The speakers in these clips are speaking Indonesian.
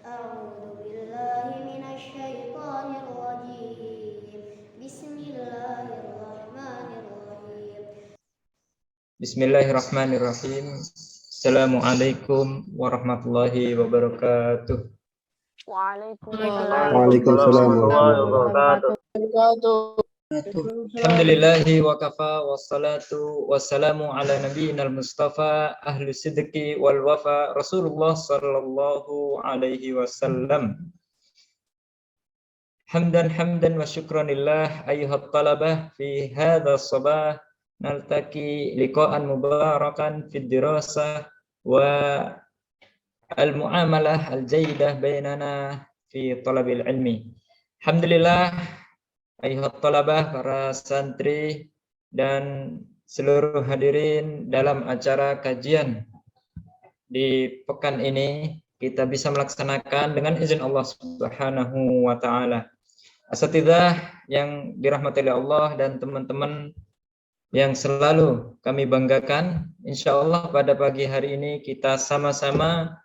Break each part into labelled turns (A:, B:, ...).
A: أعوذ بالله من الشيطان الرجيم بسم الله الرحمن الرحيم
B: Bismillahirrahmanirrahim. Assalamualaikum warahmatullahi wabarakatuh.
C: Waalaikumsalam warahmatullahi wabarakatuh.
B: Alhamdulillahi wa kafa wassalatu wassalamu ala nabiyyinal mustafa ahli sidqi wal wafa Rasulullah sallallahu alaihi wasallam. Hamdan wa syukranillah ayyuhat talabah fi hadha sabah naltaqi liqa'an mubarakan fid dirasah wa al-muamalah al-jayyidah bainana fi talabil ilmi. Alhamdulillah ayuhat talabah, para santri dan seluruh hadirin dalam acara kajian di pekan ini kita bisa melaksanakan dengan izin Allah Subhanahu wa taala. Asatidzah yang dirahmati oleh Allah dan teman-teman yang selalu kami banggakan, insya Allah pada pagi hari ini kita sama-sama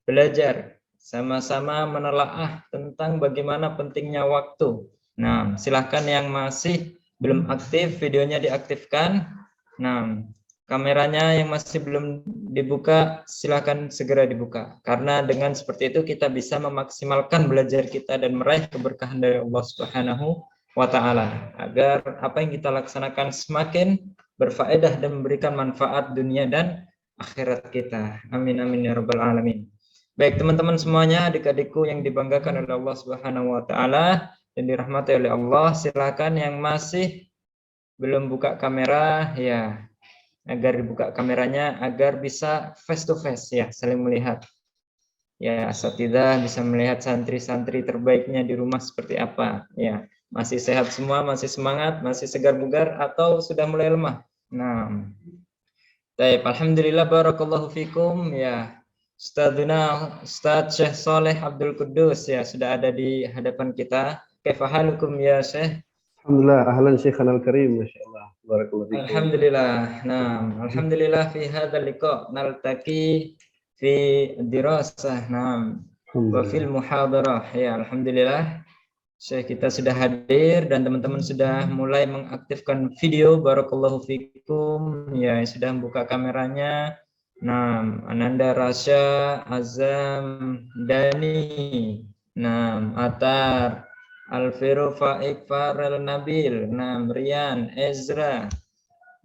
B: belajar, sama-sama menelaah tentang bagaimana pentingnya waktu. Nah, silahkan yang masih belum aktif, videonya diaktifkan. Nah, kameranya yang masih belum dibuka, silahkan segera dibuka. Karena dengan seperti itu kita bisa memaksimalkan belajar kita dan meraih keberkahan dari Allah Subhanahu wa Ta'ala. Agar apa yang kita laksanakan semakin berfaedah dan memberikan manfaat dunia dan akhirat kita. Amin amin ya rabbal alamin. Baik teman-teman semuanya, adik-adikku yang dibanggakan oleh Allah Subhanahu wa taala dan dirahmati oleh Allah, silakan yang masih belum buka kamera ya, agar dibuka kameranya agar bisa face to face ya, saling melihat. Ya, asatidzah bisa melihat santri-santri terbaiknya di rumah seperti apa ya. Masih sehat semua, masih semangat, masih segar bugar atau sudah mulai lemah. Nah, baik, alhamdulillah barakallahu fikum ya. Ustadz Syekh Saleh Abdul Kudus ya sudah ada di hadapan kita. Kaifa halukum ya Syekh?
C: Alhamdulillah, ahlan Syekhana al-karim, masyaallah. Barakallahu fikum.
B: Alhamdulillah. Nah, alhamdulillah fi hadzal liqa naltaqi fi dirasah. Nah, wa fil muhadarah. Ya, alhamdulillah. Syekh kita sudah hadir dan teman-teman sudah mulai mengaktifkan video. Barakallahu fikum. Ya, sudah membuka kameranya. Nah, Ananda Rasya, Azam, Dani, nah, Atar, Alviro Faik Farel Nabil, nah, Rian, Ezra,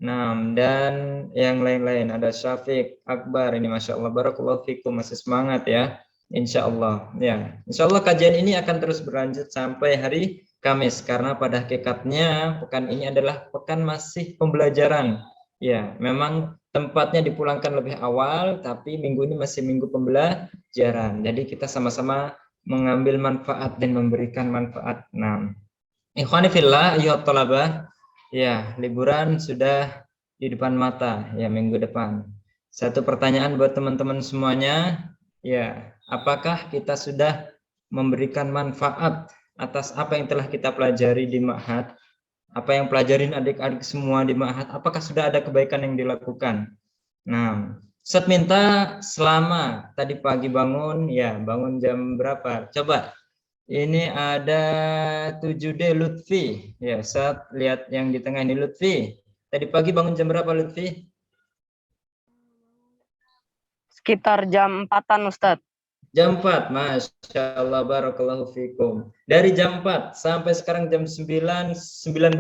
B: nah, dan yang lain-lain. Ada Syafiq, Akbar, ini Masya Allah, barakallahu fikum, masih semangat ya, Insya Allah. Ya, Insya Allah kajian ini akan terus berlanjut sampai hari Kamis, karena pada hakikatnya pekan ini adalah pekan masih pembelajaran. Ya, memang tempatnya dipulangkan lebih awal, tapi minggu ini masih minggu pembelajaran. Jadi kita sama-sama mengambil manfaat dan memberikan manfaat. Nah, ikhwani fillah, ayyuhat thalabah, ya, liburan sudah di depan mata ya minggu depan. Satu pertanyaan buat teman-teman semuanya, ya, apakah kita sudah memberikan manfaat atas apa yang telah kita pelajari di Ma'had? Apa yang pelajarin adik-adik semua di Ma'had, apakah sudah ada kebaikan yang dilakukan? Nah, Ustadz minta selama tadi pagi bangun, ya bangun jam berapa? Coba, ini ada 7D Lutfi. Ya, Ustadz lihat yang di tengah ini Lutfi. Tadi pagi bangun jam berapa Lutfi?
D: Sekitar jam 4-an Ustadz.
B: Jam 4, Masya Allah, barakallahu fikum. Dari jam 4 sampai sekarang jam 9.19.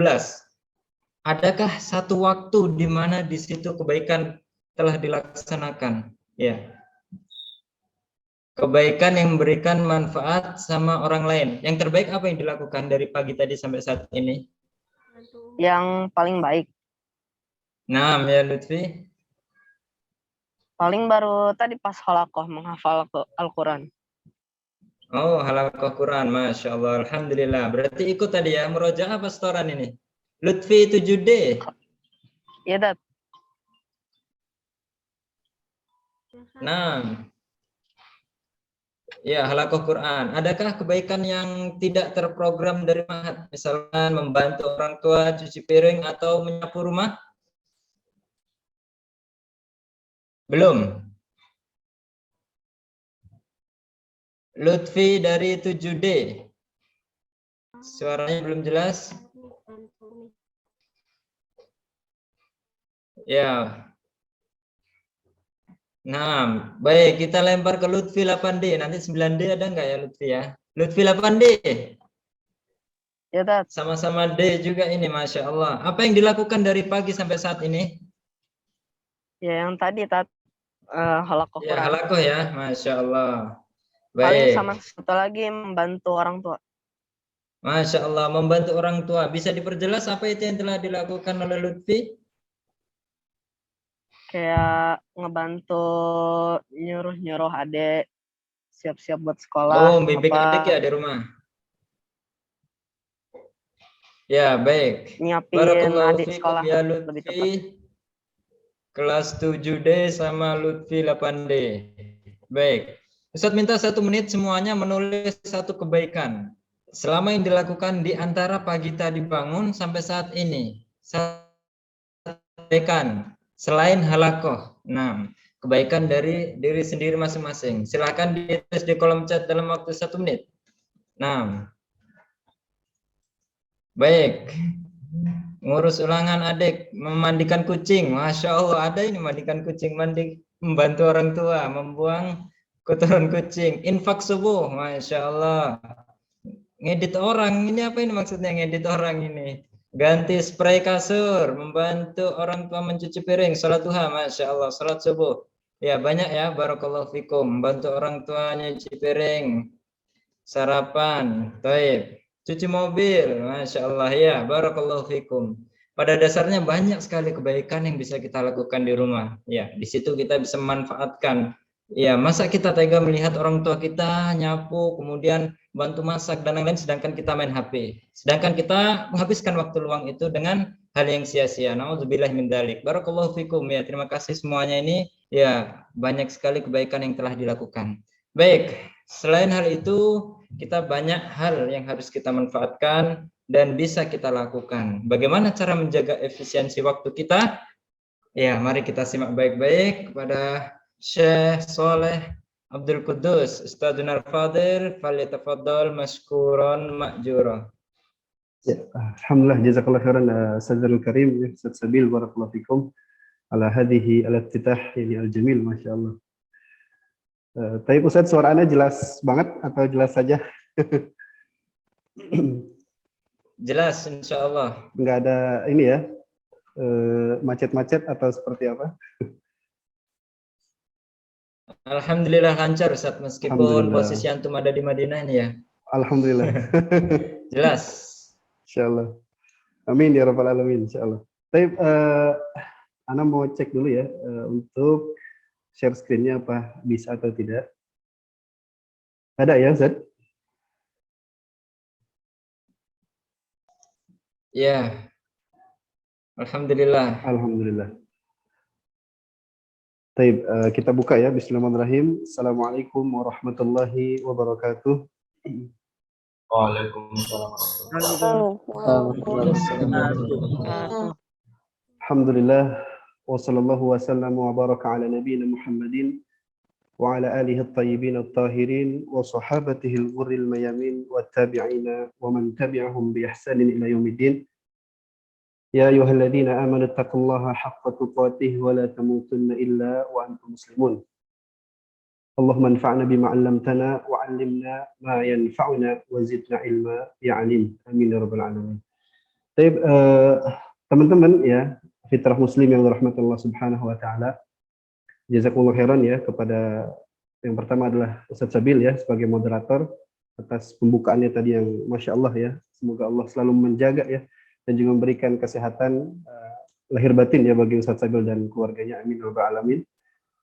B: Adakah satu waktu di mana di situ kebaikan telah dilaksanakan? Ya. Kebaikan yang memberikan manfaat sama orang lain. Yang terbaik apa yang dilakukan dari pagi tadi sampai saat ini?
D: Yang paling baik.
B: Nah, ya Lutfi.
D: Paling baru tadi pas halakoh menghafal Al-Quran.
B: Oh, halakoh Quran, Masya Allah, Alhamdulillah. Berarti ikut tadi ya, murojaah apa setoran ini? Lutfi 7D.
D: Iya, Dat.
B: Nah, ya, halakoh Quran. Adakah kebaikan yang tidak terprogram dari Ma'had? Misalkan membantu orang tua cuci piring atau menyapu rumah? Belum. Lutfi dari 7D. Suaranya belum jelas. Ya. Nah, baik, kita lempar ke Lutfi 8D. Nanti 9D ada nggak ya Lutfi ya? Lutfi 8D.
D: Ya, Tat.
B: Sama-sama D juga ini, Masya Allah. Apa yang dilakukan dari pagi sampai saat ini?
D: Ya, yang tadi, Tat. Halakoh
B: Ya,
D: Quran.
B: halakoh ya, Masya Allah.
D: Paling
B: Baik.
D: sama satu lagi membantu orang tua.
B: Masya Allah, membantu orang tua. Bisa diperjelas apa itu yang telah dilakukan oleh Lutfi?
D: Kayak ngebantu nyuruh adik siap-siap buat sekolah.
B: Oh, bimbing adik ya di rumah. Ya, baik.
D: Nyiapin
B: Barakallahu
D: adik
B: fikum
D: sekolah
B: ya
D: lebih tepat.
B: Lutfi. Kelas 7D sama Lutfi 8D. Baik. Ustadz minta 1 menit semuanya menulis satu kebaikan selama yang dilakukan di antara pagi tadi bangun sampai saat ini. Kebaikan selain halakoh. Nah, kebaikan dari diri sendiri masing-masing. Silakan ditulis di kolom chat dalam waktu 1 menit. Nah, baik. Ngurus ulangan adik, memandikan kucing. Masya Allah, ada ini mandikan kucing, membantu orang tua, membuang kotoran kucing. Infak subuh, Masya Allah. Ngedit orang, ini apa ini maksudnya ngedit orang ini? Ganti spray kasur, membantu orang tua mencuci piring, salat duha, Masya Allah, salat subuh. Ya banyak ya, barakallahu fikum, membantu orang tua nyuci piring, sarapan, taib. Cuci mobil, Masya Allah ya, barakallahu fikum. Pada dasarnya banyak sekali kebaikan yang bisa kita lakukan di rumah. Ya, di situ kita bisa memanfaatkan. Ya, masa kita tega melihat orang tua kita nyapu, kemudian bantu masak dan lain-lain, sedangkan kita main HP. Sedangkan kita menghabiskan waktu luang itu dengan hal yang sia-sia. Nauzubillah min dzalik. Barakallahu fikum ya. Terima kasih semuanya ini. Ya, banyak sekali kebaikan yang telah dilakukan. Baik, selain hal itu kita banyak hal yang harus kita manfaatkan dan bisa kita lakukan. Bagaimana cara menjaga efisiensi waktu kita? Ya, mari kita simak baik-baik kepada Syekh Soleh Abdul Qudus, Ustadzuna Al-Fadil, falyatafaddal mashkuran ma'jura.
C: Ya, alhamdulillah jazakallahu khairan Ustadzul Karim, Ustadz Sabil, barakallahu fikum ala hadhihi al-iftitah ini al-jamil, masyaallah. Tapi Ustadz, suara Anda jelas banget atau jelas saja?
B: Jelas, insya Allah.
C: Nggak ada ini ya, macet-macet atau seperti apa?
B: Alhamdulillah lancar Ustaz, meskipun posisi antum ada di Madinah ini ya.
C: Alhamdulillah.
B: Jelas.
C: Insyaallah. Amin ya rabbal alamin, insyaallah. Tapi Ana mau cek dulu ya untuk share screen-nya apa bisa atau tidak. Ada ya, Ustaz?
B: Ya. Alhamdulillah.
C: Alhamdulillah. Baik, kita buka ya. Bismillahirrahmanirrahim. Assalamualaikum warahmatullahi wabarakatuh.
E: Waalaikumsalam.
C: Alhamdulillah wa sallallahu wasallam wa baraka ala nabiyyina Muhammadin wa ala alihi at-tayyibin at-tahirin wa sahabatihi al-ghurril mayamin wa tabi'ina wa man tabi'ahum bi ihsanin ila yaumiddin. Ya ayyuhalladzina amanu taqullaha haqqa tuqatih wa la tamutunna illa wa antum muslimun. Allahumma anfa'na bima 'allamtana wa 'allimna ma yanfa'una wa zidna ilma ya 'alim. Amin ya rabbal alamin. Baik, teman-teman ya, fitrah muslim yang dirahmati Allah Subhanahu wa taala. Jazakumullah khairan ya kepada yang pertama adalah Ustadz Sabil ya sebagai moderator atas pembukaannya tadi yang Masya Allah ya. Semoga Allah selalu menjaga ya dan juga memberikan kesehatan lahir batin ya bagi Ustadz Sabil dan keluarganya. Amin ya rabbal alamin.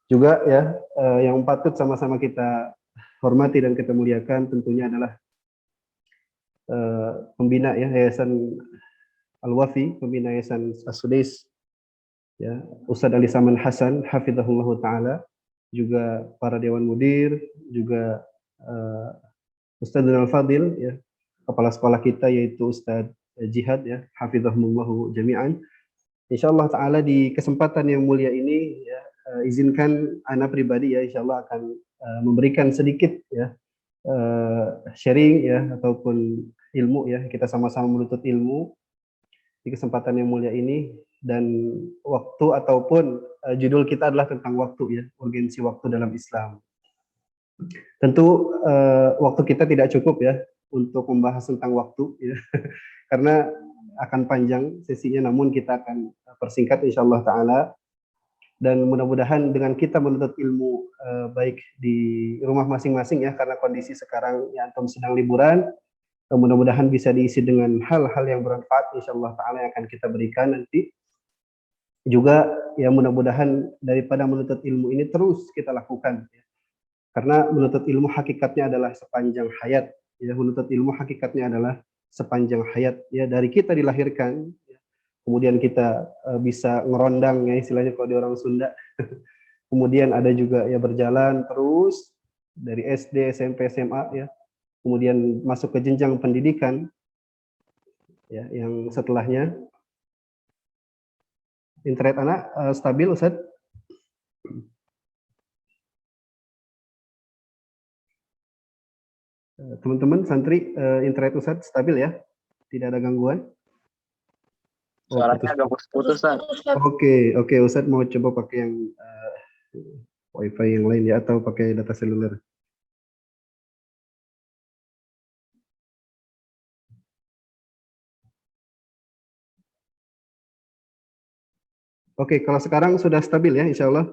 C: Juga ya yang patut sama-sama kita hormati dan kita muliakan tentunya adalah pembina ya Yayasan Al-Wafi, pembina Yayasan As-Sudais ya, Ustadz Ali Saman Hasan hafizahullah taala, juga para dewan mudir, juga Ustadz Al-Fadil ya, kepala sekolah kita yaitu Ustadz Jihad ya, hafizahumullah jami'an. Insyaallah taala di kesempatan yang mulia ini ya, izinkan ana pribadi ya insyaallah akan memberikan sedikit ya sharing ya ataupun ilmu ya, kita sama-sama menuntut ilmu di kesempatan yang mulia ini. Dan waktu ataupun judul kita adalah tentang waktu ya, urgensi waktu dalam Islam. Tentu waktu kita tidak cukup ya untuk membahas tentang waktu ya, karena akan panjang sesinya, namun kita akan persingkat insyaallah taala. Dan mudah-mudahan dengan kita menuntut ilmu baik di rumah masing-masing ya, karena kondisi sekarang ya antum sedang liburan, mudah-mudahan bisa diisi dengan hal-hal yang bermanfaat insyaallah taala yang akan kita berikan nanti. Juga ya mudah-mudahan daripada menuntut ilmu ini terus kita lakukan ya. Karena menuntut ilmu hakikatnya adalah sepanjang hayat ya, menuntut ilmu hakikatnya adalah sepanjang hayat ya, dari kita dilahirkan ya. Kemudian kita bisa ngerondang ya istilahnya kalau di orang Sunda. Kemudian ada juga ya berjalan terus dari SD, SMP, SMA ya. Kemudian masuk ke jenjang pendidikan ya, yang setelahnya. Internet anak stabil Ustaz? Teman-teman santri, internet Ustaz stabil ya? Tidak ada gangguan?
E: Suaranya agak putus-putus, Ustaz.
C: Oke, Ustaz mau coba pakai yang wifi yang lain ya, atau pakai data seluler? Oke, kalau sekarang sudah stabil ya, insya Allah.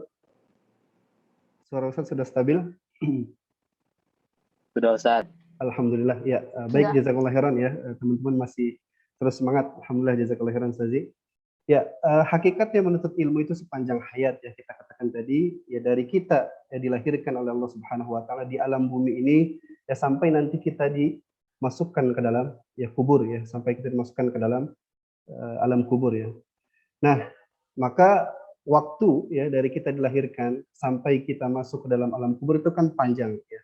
C: Suara Ustaz sudah stabil?
E: Sudah, Ustaz.
C: Alhamdulillah, ya. Baik, jazakallah khairan ya. Teman-teman masih terus semangat. Alhamdulillah, jazakallah khairan Ustazi. Ya, hakikatnya menuntut ilmu itu sepanjang hayat ya, kita katakan tadi, ya dari kita ya dilahirkan oleh Allah Subhanahu wa taala di alam bumi ini ya, sampai nanti kita dimasukkan ke dalam ya kubur ya, sampai kita dimasukkan ke dalam alam kubur ya. Nah, maka waktu ya dari kita dilahirkan sampai kita masuk ke dalam alam kubur itu kan panjang ya.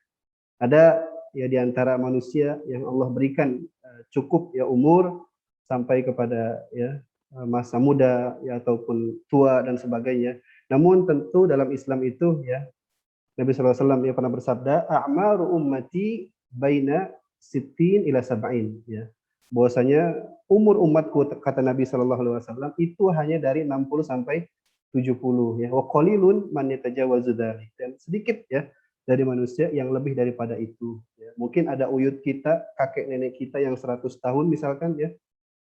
C: Ada ya di antara manusia yang Allah berikan cukup ya umur sampai kepada ya masa muda ya ataupun tua dan sebagainya. Namun tentu dalam Islam itu ya Nabi SAW ya pernah bersabda, a'maru ummati baina sittin ila sab'in ya. Bahwasanya umur umatku kata Nabi SAW itu hanya dari 60 sampai 70 ya. Wa qalilun man yatajawazu dzalik, dan sedikit ya dari manusia yang lebih daripada itu ya. Mungkin ada uyut kita, kakek nenek kita yang 100 tahun misalkan ya,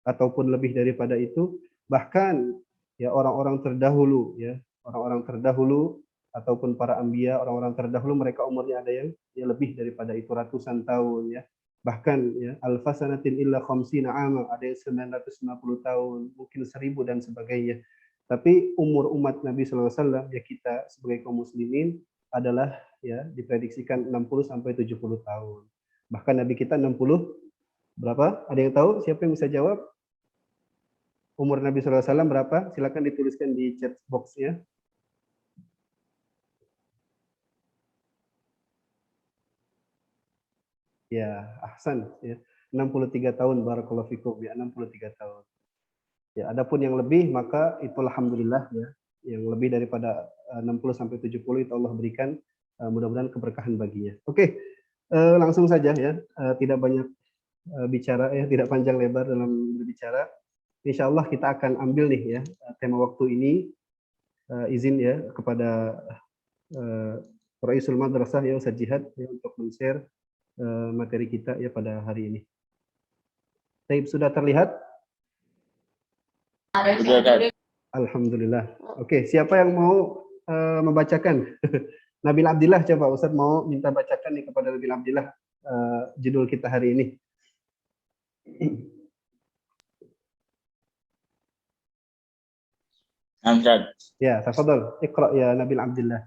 C: ataupun lebih daripada itu. Bahkan ya orang-orang terdahulu ya, orang-orang terdahulu ataupun para anbiya, orang-orang terdahulu mereka umurnya ada yang ya lebih daripada itu, ratusan tahun ya. Bahkan ya alfasanatin illa khamsina ama, ada yang 950 tahun, mungkin 1000 dan sebagainya. Tapi umur umat Nabi SAW ya, kita sebagai kaum muslimin adalah ya diprediksikan 60 sampai 70 tahun. Bahkan Nabi kita 60 berapa? Ada yang tahu? Siapa yang bisa jawab? Umur Nabi SAW berapa? Silakan dituliskan di chat box ya. Ya, ahsan ya. 63 tahun barakallahu fikum ya, 63 tahun. Ya, adapun yang lebih maka itu alhamdulillah ya. Yang lebih daripada 60 sampai 70 itu Allah berikan mudah-mudahan keberkahan baginya. Oke, langsung saja ya. Tidak banyak bicara ya, tidak panjang lebar dalam berbicara. Insya Allah kita akan ambil nih ya tema waktu ini, izin ya kepada Raisul Madrasah ya Ustaz Jihad ya, untuk men-share materi kita ya pada hari ini. Taib sudah terlihat? Alhamdulillah. Oke, siapa yang mau membacakan? Nabil Abdillah, coba Ustaz mau minta bacakan nih kepada Nabil Abdillah judul kita hari ini.
E: Ustaz.
C: Ya, tafadhol. Iqra ya Nabil Abdillah.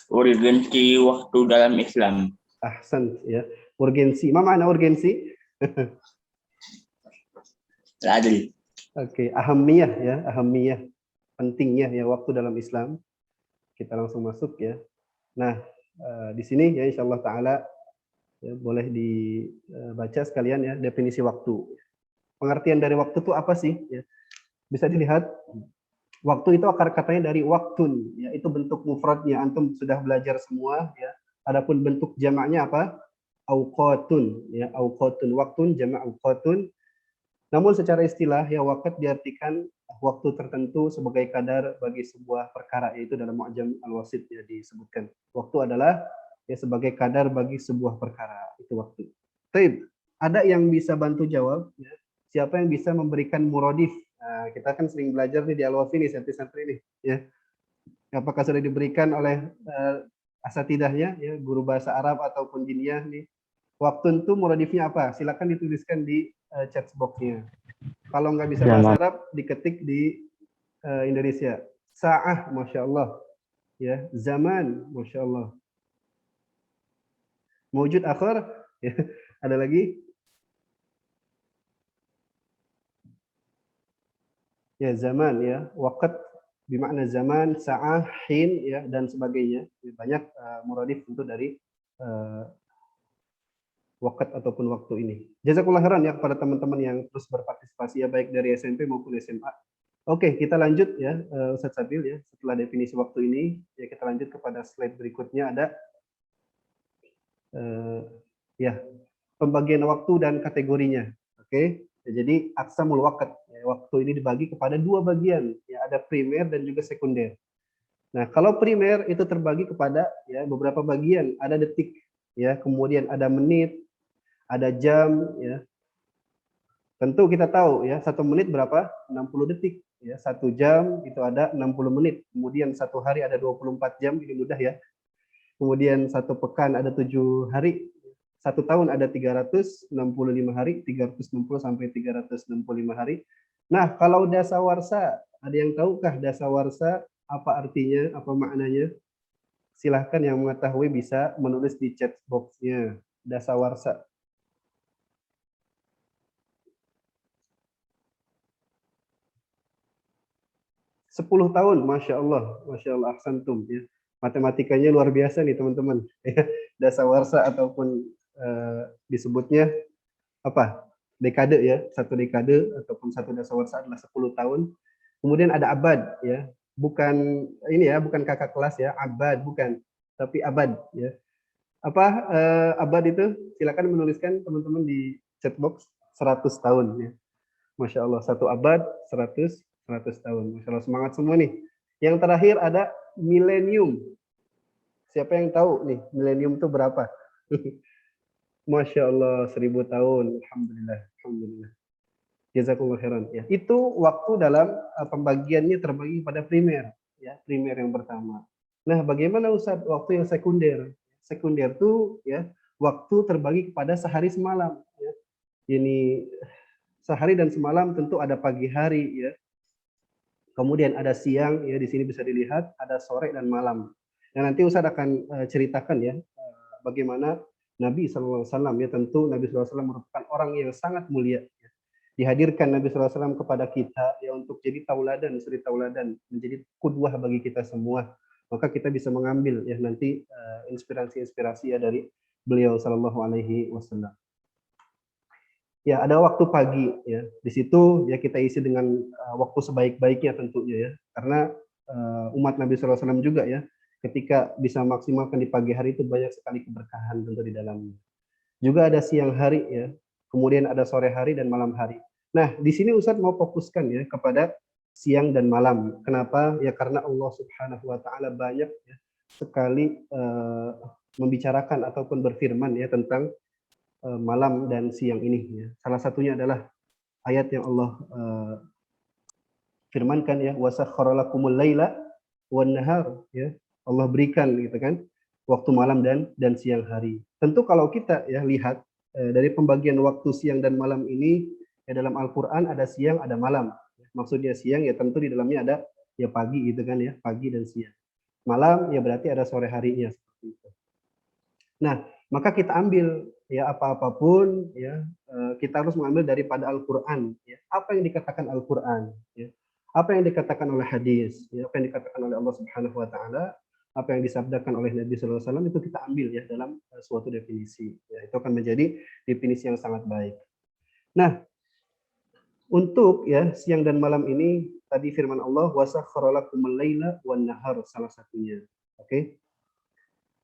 E: Urgensi waktu dalam Islam.
C: Ahsan ya. Urgensi. Apa makna urgensi?
E: Adil.
C: Oke, ahamiyah ya, ahamiyah. Pentingnya ya waktu dalam Islam. Kita langsung masuk ya. Nah, di sini ya insyaallah taala ya, boleh dibaca sekalian ya definisi waktu. Pengertian dari waktu itu apa sih? Ya. Bisa dilihat Waktu itu akar katanya dari waktun, ya itu bentuk mufradnya antum sudah belajar semua ya. Adapun bentuk jamaknya apa? Auqatun, ya auqatun, waktun jamak auqatun. Namun secara istilah ya waqt diartikan waktu tertentu sebagai kadar bagi sebuah perkara, yaitu dalam Mu'jam Al-Wasit ya disebutkan. Waktu adalah ya sebagai kadar bagi sebuah perkara, itu waktu. Baik, ada yang bisa bantu jawab ya? Siapa yang bisa memberikan muradif? Nah, kita kan sering belajar nih di Al-Wafi nih, santri-santri nih ya. Apakah sudah diberikan oleh asatidahnya ya, guru bahasa Arab ataupun diniyah nih? Waktu itu muradifnya apa? Silakan dituliskan di chat box-nya. Kalau nggak bisa bahasa Arab, diketik di Indonesia. Sa'ah, Masya Allah. Ya, zaman, Masya Allah. Mewujud akhir, ya. Ada lagi? Ya, zaman, ya. Waqt, bermakna zaman, sa'ah, hin, ya, dan sebagainya. Banyak muradif untuk dari waqt ataupun waktu ini. Jazakallah khairan ya kepada teman-teman yang terus berpartisipasi ya baik dari SMP maupun SMA. Oke, kita lanjut ya Ustadz Sabil ya. Setelah definisi waktu ini ya kita lanjut kepada slide berikutnya ada ya pembagian waktu dan kategorinya. Oke. Ya, jadi aqsamul waqt ya, waktu ini dibagi kepada dua bagian ya ada primer dan juga sekunder. Nah, kalau primer itu terbagi kepada ya beberapa bagian, ada detik ya, kemudian ada menit, ada jam ya. Tentu kita tahu ya, 1 menit berapa? 60 detik ya. 1 jam itu ada 60 menit. Kemudian 1 hari ada 24 jam, ini mudah ya. Kemudian 1 pekan ada 7 hari. 1 tahun ada 365 hari, 360 sampai 365 hari. Nah, kalau dasawarsa, ada yang tahukah dasawarsa apa artinya, apa maknanya? Silahkan yang mengetahui bisa menulis di chat box-nya. Dasawarsa. 10 tahun, Masya Allah, ahsantum ya. Matematikanya luar biasa nih teman-teman. Dasawarsa ataupun disebutnya apa? Dekade ya, 1 dekade ataupun 1 dasawarsa adalah 10 tahun. Kemudian ada abad ya, bukan ini ya, bukan kakak kelas ya, abad bukan, tapi abad ya. Apa abad itu? Silakan menuliskan teman-teman di chat box 100 tahun ya. Masya Allah, 1 abad, 100 tahun. Masya Allah, semangat semua nih. Yang terakhir ada milenium. Siapa yang tahu nih, milenium itu berapa? Masya Allah, 1000 tahun. Alhamdulillah. Alhamdulillah. Jazakumullah khairan. Ya, itu waktu dalam pembagiannya terbagi pada primer. Ya, primer yang pertama. Nah, bagaimana Ustaz waktu yang sekunder? Sekunder itu ya waktu terbagi kepada sehari semalam. Ya. Ini sehari dan semalam tentu ada pagi hari ya. Kemudian ada siang ya, di sini bisa dilihat ada sore dan malam. Nah, nanti Ustaz akan ceritakan ya bagaimana Nabi SAW ya, tentu Nabi SAW merupakan orang yang sangat mulia. Ya. Dihadirkan Nabi SAW kepada kita ya untuk jadi tauladan, suri tauladan, menjadi qudwah bagi kita semua. Maka kita bisa mengambil ya nanti inspirasi-inspirasi ya dari beliau Sallallahu Alaihi Wasallam. Ya, ada waktu pagi ya. Di situ ya kita isi dengan waktu sebaik-baiknya tentunya ya. Karena umat Nabi SAW juga ya, ketika bisa maksimalkan di pagi hari itu banyak sekali keberkahan tentu di dalamnya. Juga ada siang hari ya. Kemudian ada sore hari dan malam hari. Nah, di sini Ustadz mau fokuskan ya kepada siang dan malam. Kenapa? Ya karena Allah Subhanahu wa taala banyak ya sekali membicarakan ataupun berfirman ya tentang malam dan siang ini ya. Salah satunya adalah ayat yang Allah firmankan ya, wasakhkhara lakumul laila wan nahar ya. Allah berikan gitu kan waktu malam dan siang hari. Tentu kalau kita ya lihat dari pembagian waktu siang dan malam ini ya, dalam Al-Qur'an ada siang, ada malam. Maksudnya siang ya tentu di dalamnya ada ya pagi gitu kan ya, pagi dan siang. Malam ya berarti ada sore harinya seperti itu. Nah, maka kita ambil ya apa-apapun ya kita harus mengambil daripada Al-Qur'an ya. Apa yang dikatakan Al-Qur'an ya. Apa yang dikatakan oleh hadis ya, apa yang dikatakan oleh Allah Subhanahu wa taala, apa yang disabdakan oleh Nabi sallallahu alaihi wasallam itu kita ambil ya dalam suatu definisi. Ya, itu akan menjadi definisi yang sangat baik. Nah, untuk ya siang dan malam ini tadi firman Allah wasakhkhara lakumul laila wan nahar salah satunya. Oke.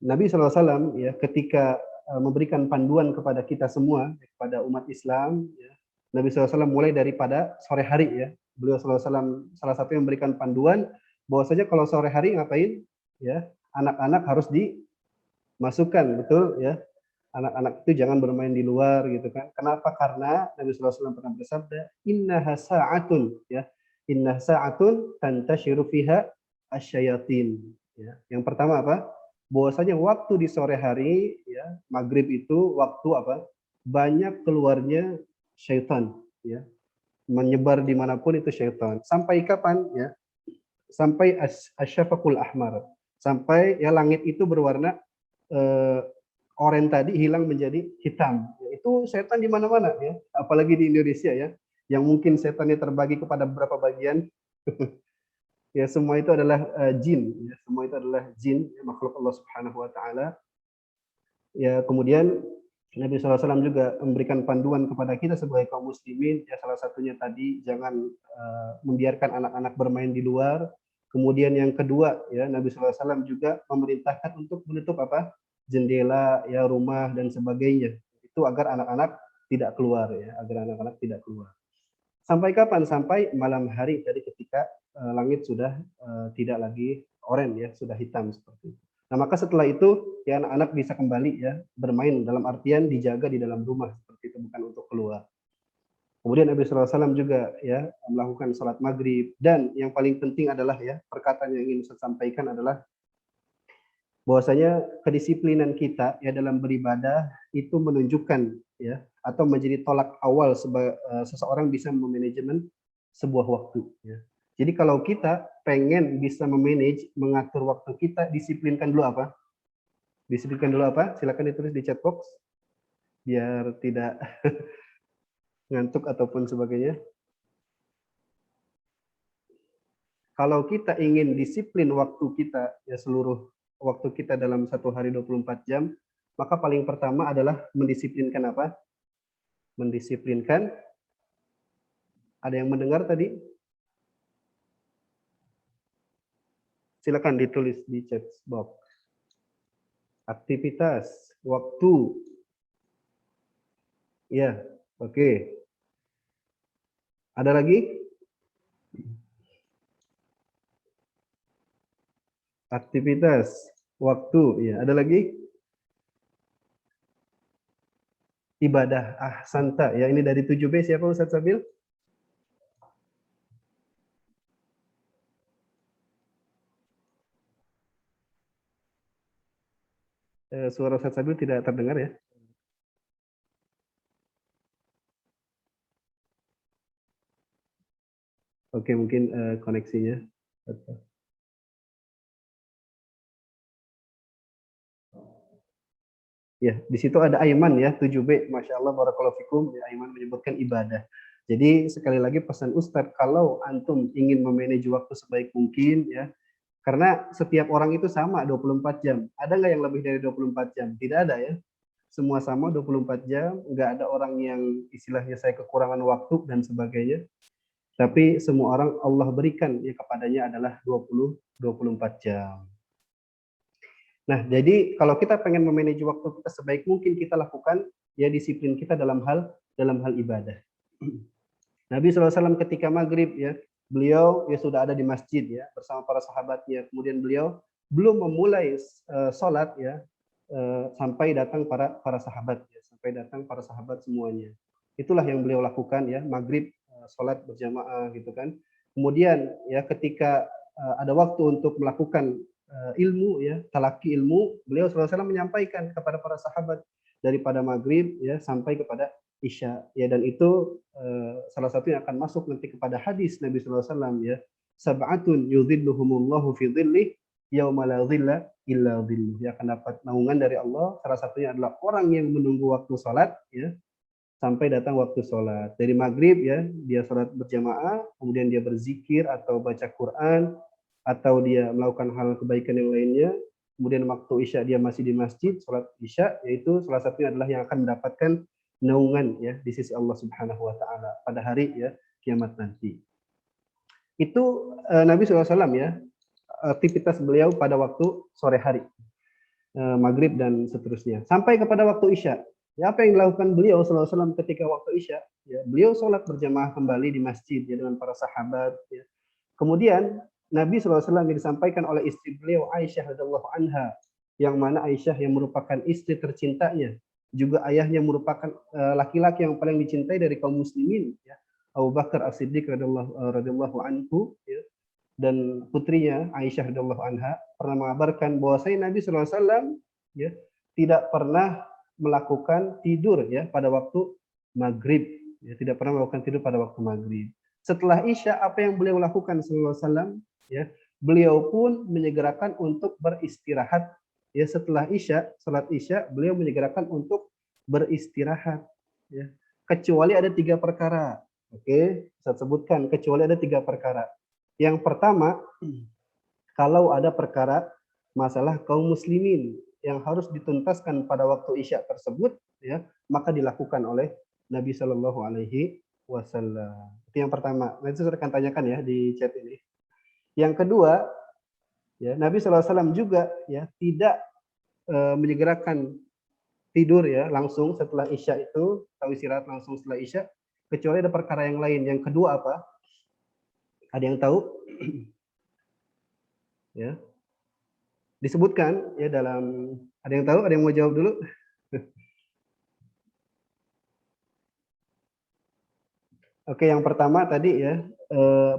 C: Nabi SAW ya ketika memberikan panduan kepada kita semua, kepada umat Islam ya, Nabi SAW mulai daripada sore hari ya. Beliau SAW salah satu yang memberikan panduan bahwasanya kalau sore hari ngapain ya, anak-anak harus dimasukkan, betul ya. Anak-anak itu jangan bermain di luar gitu kan. Kenapa? Karena Nabi SAW pernah bersabda, innaha sa'atun ya. Innaha sa'atun tantashiru fiha asyayatin. Ya. Yang pertama apa? Bahwasanya waktu di sore hari ya, maghrib itu waktu apa? Banyak keluarnya syaitan ya. Menyebar dimanapun itu syaitan. Sampai kapan ya? Sampai asyafaqul ahmar. Sampai ya langit itu berwarna oranye tadi hilang menjadi hitam. Itu setan di mana-mana ya, apalagi di Indonesia ya, yang mungkin setannya terbagi kepada beberapa bagian. Ya semua itu adalah jin, ya, semua itu adalah jin, ya, makhluk Allah Subhanahu wa taala. Ya, kemudian Nabi SAW juga memberikan panduan kepada kita sebagai kaum muslimin, ya salah satunya tadi jangan membiarkan anak-anak bermain di luar. Kemudian yang kedua ya Nabi SAW juga memerintahkan untuk menutup apa? Jendela, ya rumah dan sebagainya. Itu agar anak-anak tidak keluar ya, agar anak-anak tidak keluar. Sampai kapan? Sampai malam hari tadi ketika langit sudah tidak lagi oranye ya, sudah hitam seperti itu. Nah, maka setelah itu ya anak-anak bisa kembali ya bermain dalam artian dijaga di dalam rumah seperti itu, bukan untuk keluar. Kemudian Nabi SAW juga ya melakukan sholat maghrib, dan yang paling penting adalah ya perkataan yang ingin saya sampaikan adalah bahwasanya kedisiplinan kita ya dalam beribadah itu menunjukkan ya atau menjadi tolak awal seseorang bisa memanajemen sebuah waktu ya. Jadi kalau kita pengen bisa memanage, mengatur waktu kita, disiplinkan dulu apa? Disiplinkan dulu apa? Silakan ditulis di chat box biar tidak ngantuk ataupun sebagainya. Kalau kita ingin disiplin waktu kita ya seluruh waktu kita dalam satu hari 24 jam, maka paling pertama adalah mendisiplinkan apa? Mendisiplinkan. Ada yang mendengar tadi? Silakan ditulis di chat box. Aktivitas, waktu. Ya, oke. Ada lagi? Aktivitas, waktu, ya. Ada lagi? Ibadah, ahsanta. Ya, ini dari 7B siapa Ustaz Sabil? Suara Ustaz Sabil tidak terdengar ya. Oke, mungkin koneksinya. Ya, di situ ada Aiman ya, 7B. Masya Allah, barakallahu fikum. Ya, Aiman menyebutkan ibadah. Jadi sekali lagi pesan Ustadz, kalau antum ingin memanage waktu sebaik mungkin ya, karena setiap orang itu sama 24 jam. Ada nggak yang lebih dari 24 jam? Tidak ada ya. Semua sama 24 jam, nggak ada orang yang istilahnya saya kekurangan waktu dan sebagainya. Tapi semua orang Allah berikan ya kepadanya adalah 24 jam. Nah, jadi kalau kita pengen memanage waktu kita sebaik mungkin, kita lakukan ya disiplin kita dalam hal ibadah. Nabi SAW ketika maghrib ya, beliau ya sudah ada di masjid ya bersama para sahabatnya. Kemudian beliau belum memulai sholat ya sampai datang para sahabat ya, sampai datang para sahabat semuanya. Itulah yang beliau lakukan ya, maghrib sholat berjamaah gitu kan. Kemudian ya ketika ada waktu untuk melakukan ilmu ya, talaki ilmu, beliau SAW menyampaikan kepada para sahabat daripada maghrib ya sampai kepada isya ya, dan itu salah satu yang akan masuk nanti kepada hadis Nabi SAW ya, sab'atun yudhilluhumullahu fi dhillih yauma la dhilla illa dhilluh, ya akan dapat naungan dari Allah. Salah satunya adalah orang yang menunggu waktu sholat ya sampai datang waktu sholat. Dari maghrib ya dia sholat berjamaah, kemudian dia berzikir atau baca Quran atau dia melakukan hal kebaikan yang lainnya. Kemudian waktu isya dia masih di masjid sholat isya, yaitu salah satunya adalah yang akan mendapatkan naungan ya di sisi Allah Subhanahu wa taala pada hari ya kiamat nanti. Itu Nabi SAW ya, aktivitas beliau pada waktu sore hari, maghrib dan seterusnya. Sampai kepada waktu Isya. Ya, apa yang dilakukan beliau SAW ketika waktu Isya? Ya, beliau sholat berjamaah kembali di masjid ya, dengan para sahabat. Ya. Kemudian Nabi SAW yang disampaikan oleh istri beliau Aisyah radhiyallahu anha, yang mana Aisyah yang merupakan istri tercintanya, juga ayahnya merupakan laki-laki yang paling dicintai dari kaum muslimin, ya, Abu Bakar As-Siddiq radhiyallahu anhu, ya, dan putrinya Aisyah radhiyallahu anha pernah mengabarkan bahwasanya Nabi SAW ya tidak pernah melakukan tidur ya pada waktu maghrib, ya, tidak pernah melakukan tidur pada waktu maghrib. Setelah Isya, apa yang beliau lakukan sallallahu alaihi wasallam? Ya, beliau pun menyegerakan untuk beristirahat. Ya, setelah Isya, salat Isya, beliau menyegerakan untuk beristirahat. Ya, kecuali ada 3 perkara. Oke, saya sebutkan kecuali ada 3 perkara. Yang pertama, kalau ada perkara masalah kaum muslimin yang harus dituntaskan pada waktu Isya tersebut, ya, maka dilakukan oleh Nabi Shallallahu Alaihi Wasallam. Itu yang pertama. Nanti saya akan tanyakan ya di chat ini. Yang kedua, ya, Nabi Shallallahu Alaihi Wasallam juga ya tidak menyegerakan tidur ya langsung setelah Isya itu, atau istirahat langsung setelah Isya, kecuali ada perkara yang lain. Yang kedua apa? Ada yang tahu? Ya. Disebutkan ya dalam, ada yang tahu? Ada yang mau jawab dulu? Oke, yang pertama tadi ya,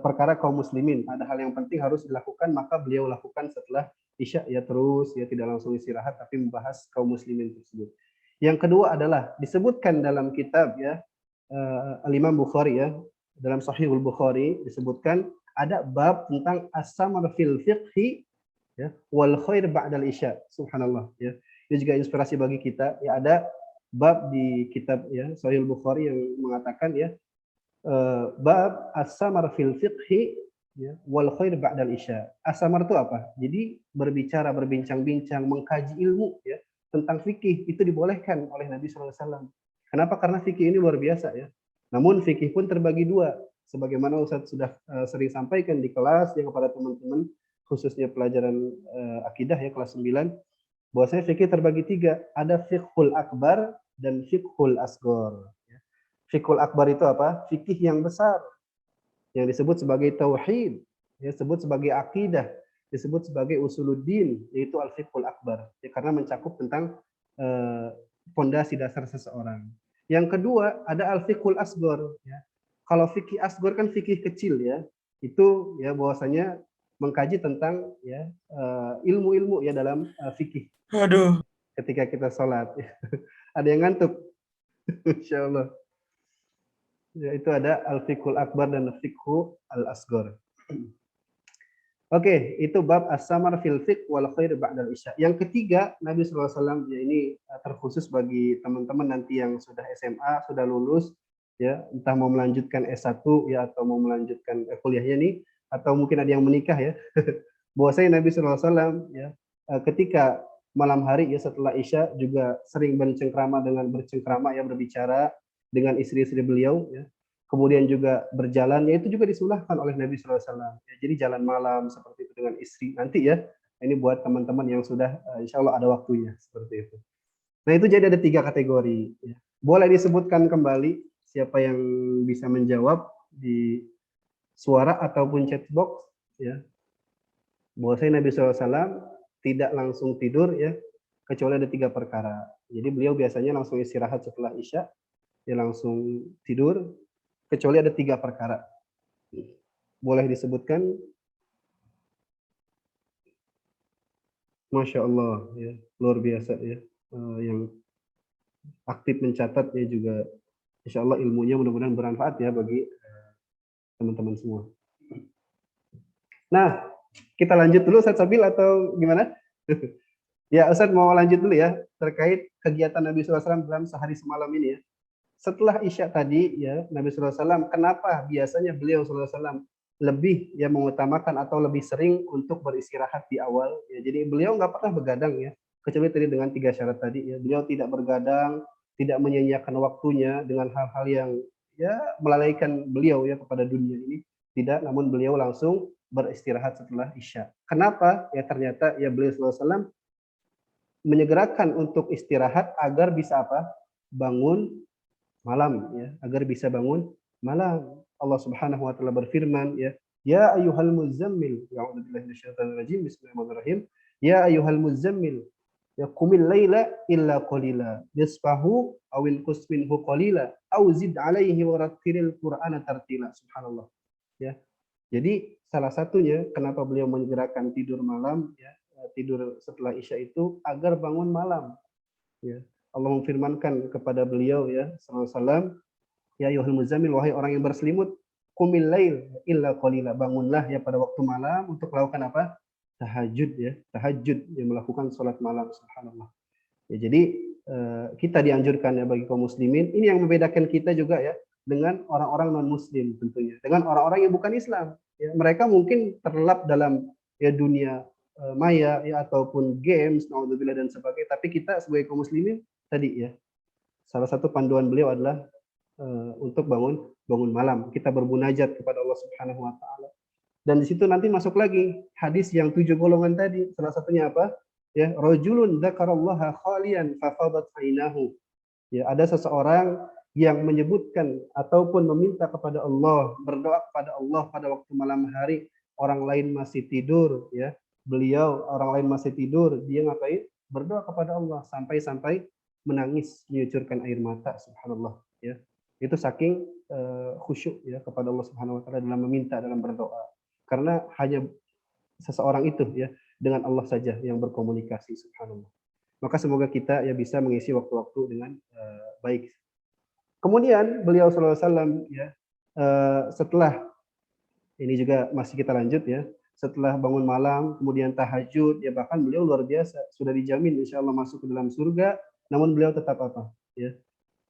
C: perkara kaum muslimin. Ada hal yang penting harus dilakukan, maka beliau lakukan setelah Isya ya, terus ya tidak langsung istirahat tapi membahas kaum muslimin tersebut. Yang kedua adalah disebutkan dalam kitab ya, Al-Imam Bukhari ya, dalam Sahihul Bukhari disebutkan ada bab tentang as-samar fil fiqhi ya, wal khair ba'dal Isya. Subhanallah ya. Ini juga inspirasi bagi kita ya, ada bab di kitab ya Sahihul Bukhari yang mengatakan ya, bab as-samar fil fiqhi ya, wal khair ba'dal Isya. As-samar itu apa? Jadi berbicara, berbincang-bincang, mengkaji ilmu ya tentang fikih itu dibolehkan oleh Nabi SAW. Kenapa? Karena fikih ini luar biasa ya. Namun fikih pun terbagi 2. Sebagaimana Ustadz sudah sering sampaikan di kelas ya kepada teman-teman, khususnya pelajaran akidah ya kelas 9, bahwasanya fikih terbagi 3. Ada fiqhul akbar dan fiqhul asghar. Fiqhul akbar itu apa? Fikih yang besar, yang disebut sebagai tauhid, yang disebut sebagai akidah, disebut sebagai usuluddin, yaitu al-fiqhul akbar, ya, karena mencakup tentang fondasi dasar seseorang. Yang kedua ada al-fiqhul asghar. Ya. Kalau fikih asghar kan fikih kecil ya, itu ya bahwasanya mengkaji tentang ya ilmu-ilmu ya dalam fikih.
B: Aduh.
C: Ketika kita sholat, ada yang ngantuk, insya Allah. Ya, itu ada al-fiqhul akbar dan al-fiqhu al-asghar. Oke, itu bab as-samar fil fiqh wal khair ba'dal Isya. Yang ketiga, Nabi SAW ya, ini terkhusus bagi teman-teman nanti yang sudah SMA, sudah lulus ya, entah mau melanjutkan S1 ya atau mau melanjutkan kuliahnya nih, atau mungkin ada yang menikah ya. Bahwasanya Nabi SAW ya ketika malam hari ya setelah Isya juga sering bercengkrama ya, berbicara dengan istri-istri beliau ya. Kemudian juga berjalan, ya itu juga disunahkan oleh Nabi SAW. Ya, jadi jalan malam seperti itu dengan istri nanti ya. Ini buat teman-teman yang sudah insya Allah ada waktunya seperti itu. Nah itu jadi ada 3 kategori. Ya. Boleh disebutkan kembali siapa yang bisa menjawab di suara ataupun chat box ya. Bahwasanya Nabi SAW tidak langsung tidur ya, kecuali ada 3 perkara. Jadi beliau biasanya langsung istirahat setelah Isya, dia langsung tidur, kecuali ada 3 perkara. Boleh disebutkan? Masya Allah, ya, luar biasa ya. Yang aktif mencatat ya juga, insya Allah ilmunya mudah-mudahan bermanfaat ya bagi teman-teman semua. Nah, kita lanjut dulu Ustadz Sabil atau gimana? Ya Ustadz mau lanjut dulu ya terkait kegiatan Nabi SAW dalam sehari semalam ini ya. Setelah Isya tadi ya, Nabi SAW kenapa biasanya beliau SAW lebih ya mengutamakan atau lebih sering untuk beristirahat di awal ya. Jadi beliau nggak pernah begadang ya, kecuali tadi dengan 3 syarat tadi ya. Beliau tidak bergadang, tidak menyia-nyiakan waktunya dengan hal-hal yang ya melalaikan beliau ya kepada dunia ini. Tidak, namun beliau langsung beristirahat setelah Isya. Kenapa? Ya ternyata ya beliau SAW menyegerakan untuk istirahat agar bisa apa? Bangun malam ya, agar bisa bangun malam. Allah Subhanahu wa taala berfirman ya, ya ayyuhal muzammil, a'udzubillahi minasyaitonir rajim, bismillahirrahmanirrahim. Ya ayyuhal muzammil, ya qumil laila illa qalila, nisfahu aw inqus minhu qalila aw zid alaihi wa rattilil qur'ana tartila. Subhanallah. Ya. Jadi salah satunya kenapa beliau menyegerakan tidur malam ya, tidur setelah Isya itu agar bangun malam. Ya. Allah memfirmankan kepada beliau ya sallallahu alaihi wasallam, ya ayyuhal muzammil, wahai orang yang berselimut, qumil lail illa qalila, bangunlah ya pada waktu malam untuk melakukan apa? Tahajud ya, tahajud yang melakukan salat malam. Subhanallah. Ya, jadi kita dianjurkan ya bagi kaum muslimin, ini yang membedakan kita juga ya dengan orang-orang non muslim tentunya, dengan orang-orang yang bukan Islam. Ya, mereka mungkin terlelap dalam ya dunia maya ya ataupun games, naudzubillah dan sebagainya, tapi kita sebagai kaum muslimin tadi ya, salah satu panduan beliau adalah untuk bangun malam. Kita berbunajat kepada Allah Subhanahu wa taala. Dan di situ nanti masuk lagi hadis yang 7 golongan tadi. Salah satunya apa? Ya, rajulun dzakarallaha khalian fafadat ainahu. Ya, ada seseorang yang menyebutkan ataupun meminta kepada Allah, berdoa kepada Allah pada waktu malam hari, orang lain masih tidur ya. Beliau orang lain masih tidur, dia ngapain? Berdoa kepada Allah sampai menangis, mengucurkan air mata. Subhanallah ya. Itu saking khusyuk ya kepada Allah Subhanahu wa taala dalam meminta, dalam berdoa. Karena hanya seseorang itu ya dengan Allah saja yang berkomunikasi. Subhanallah. Maka semoga kita ya bisa mengisi waktu-waktu dengan baik. Kemudian beliau sallallahu alaihi wasallam ya setelah ini juga masih kita lanjut ya. Setelah bangun malam, kemudian tahajud, ya bahkan beliau luar biasa, sudah dijamin insya Allah masuk ke dalam surga, namun beliau tetap apa? Ya,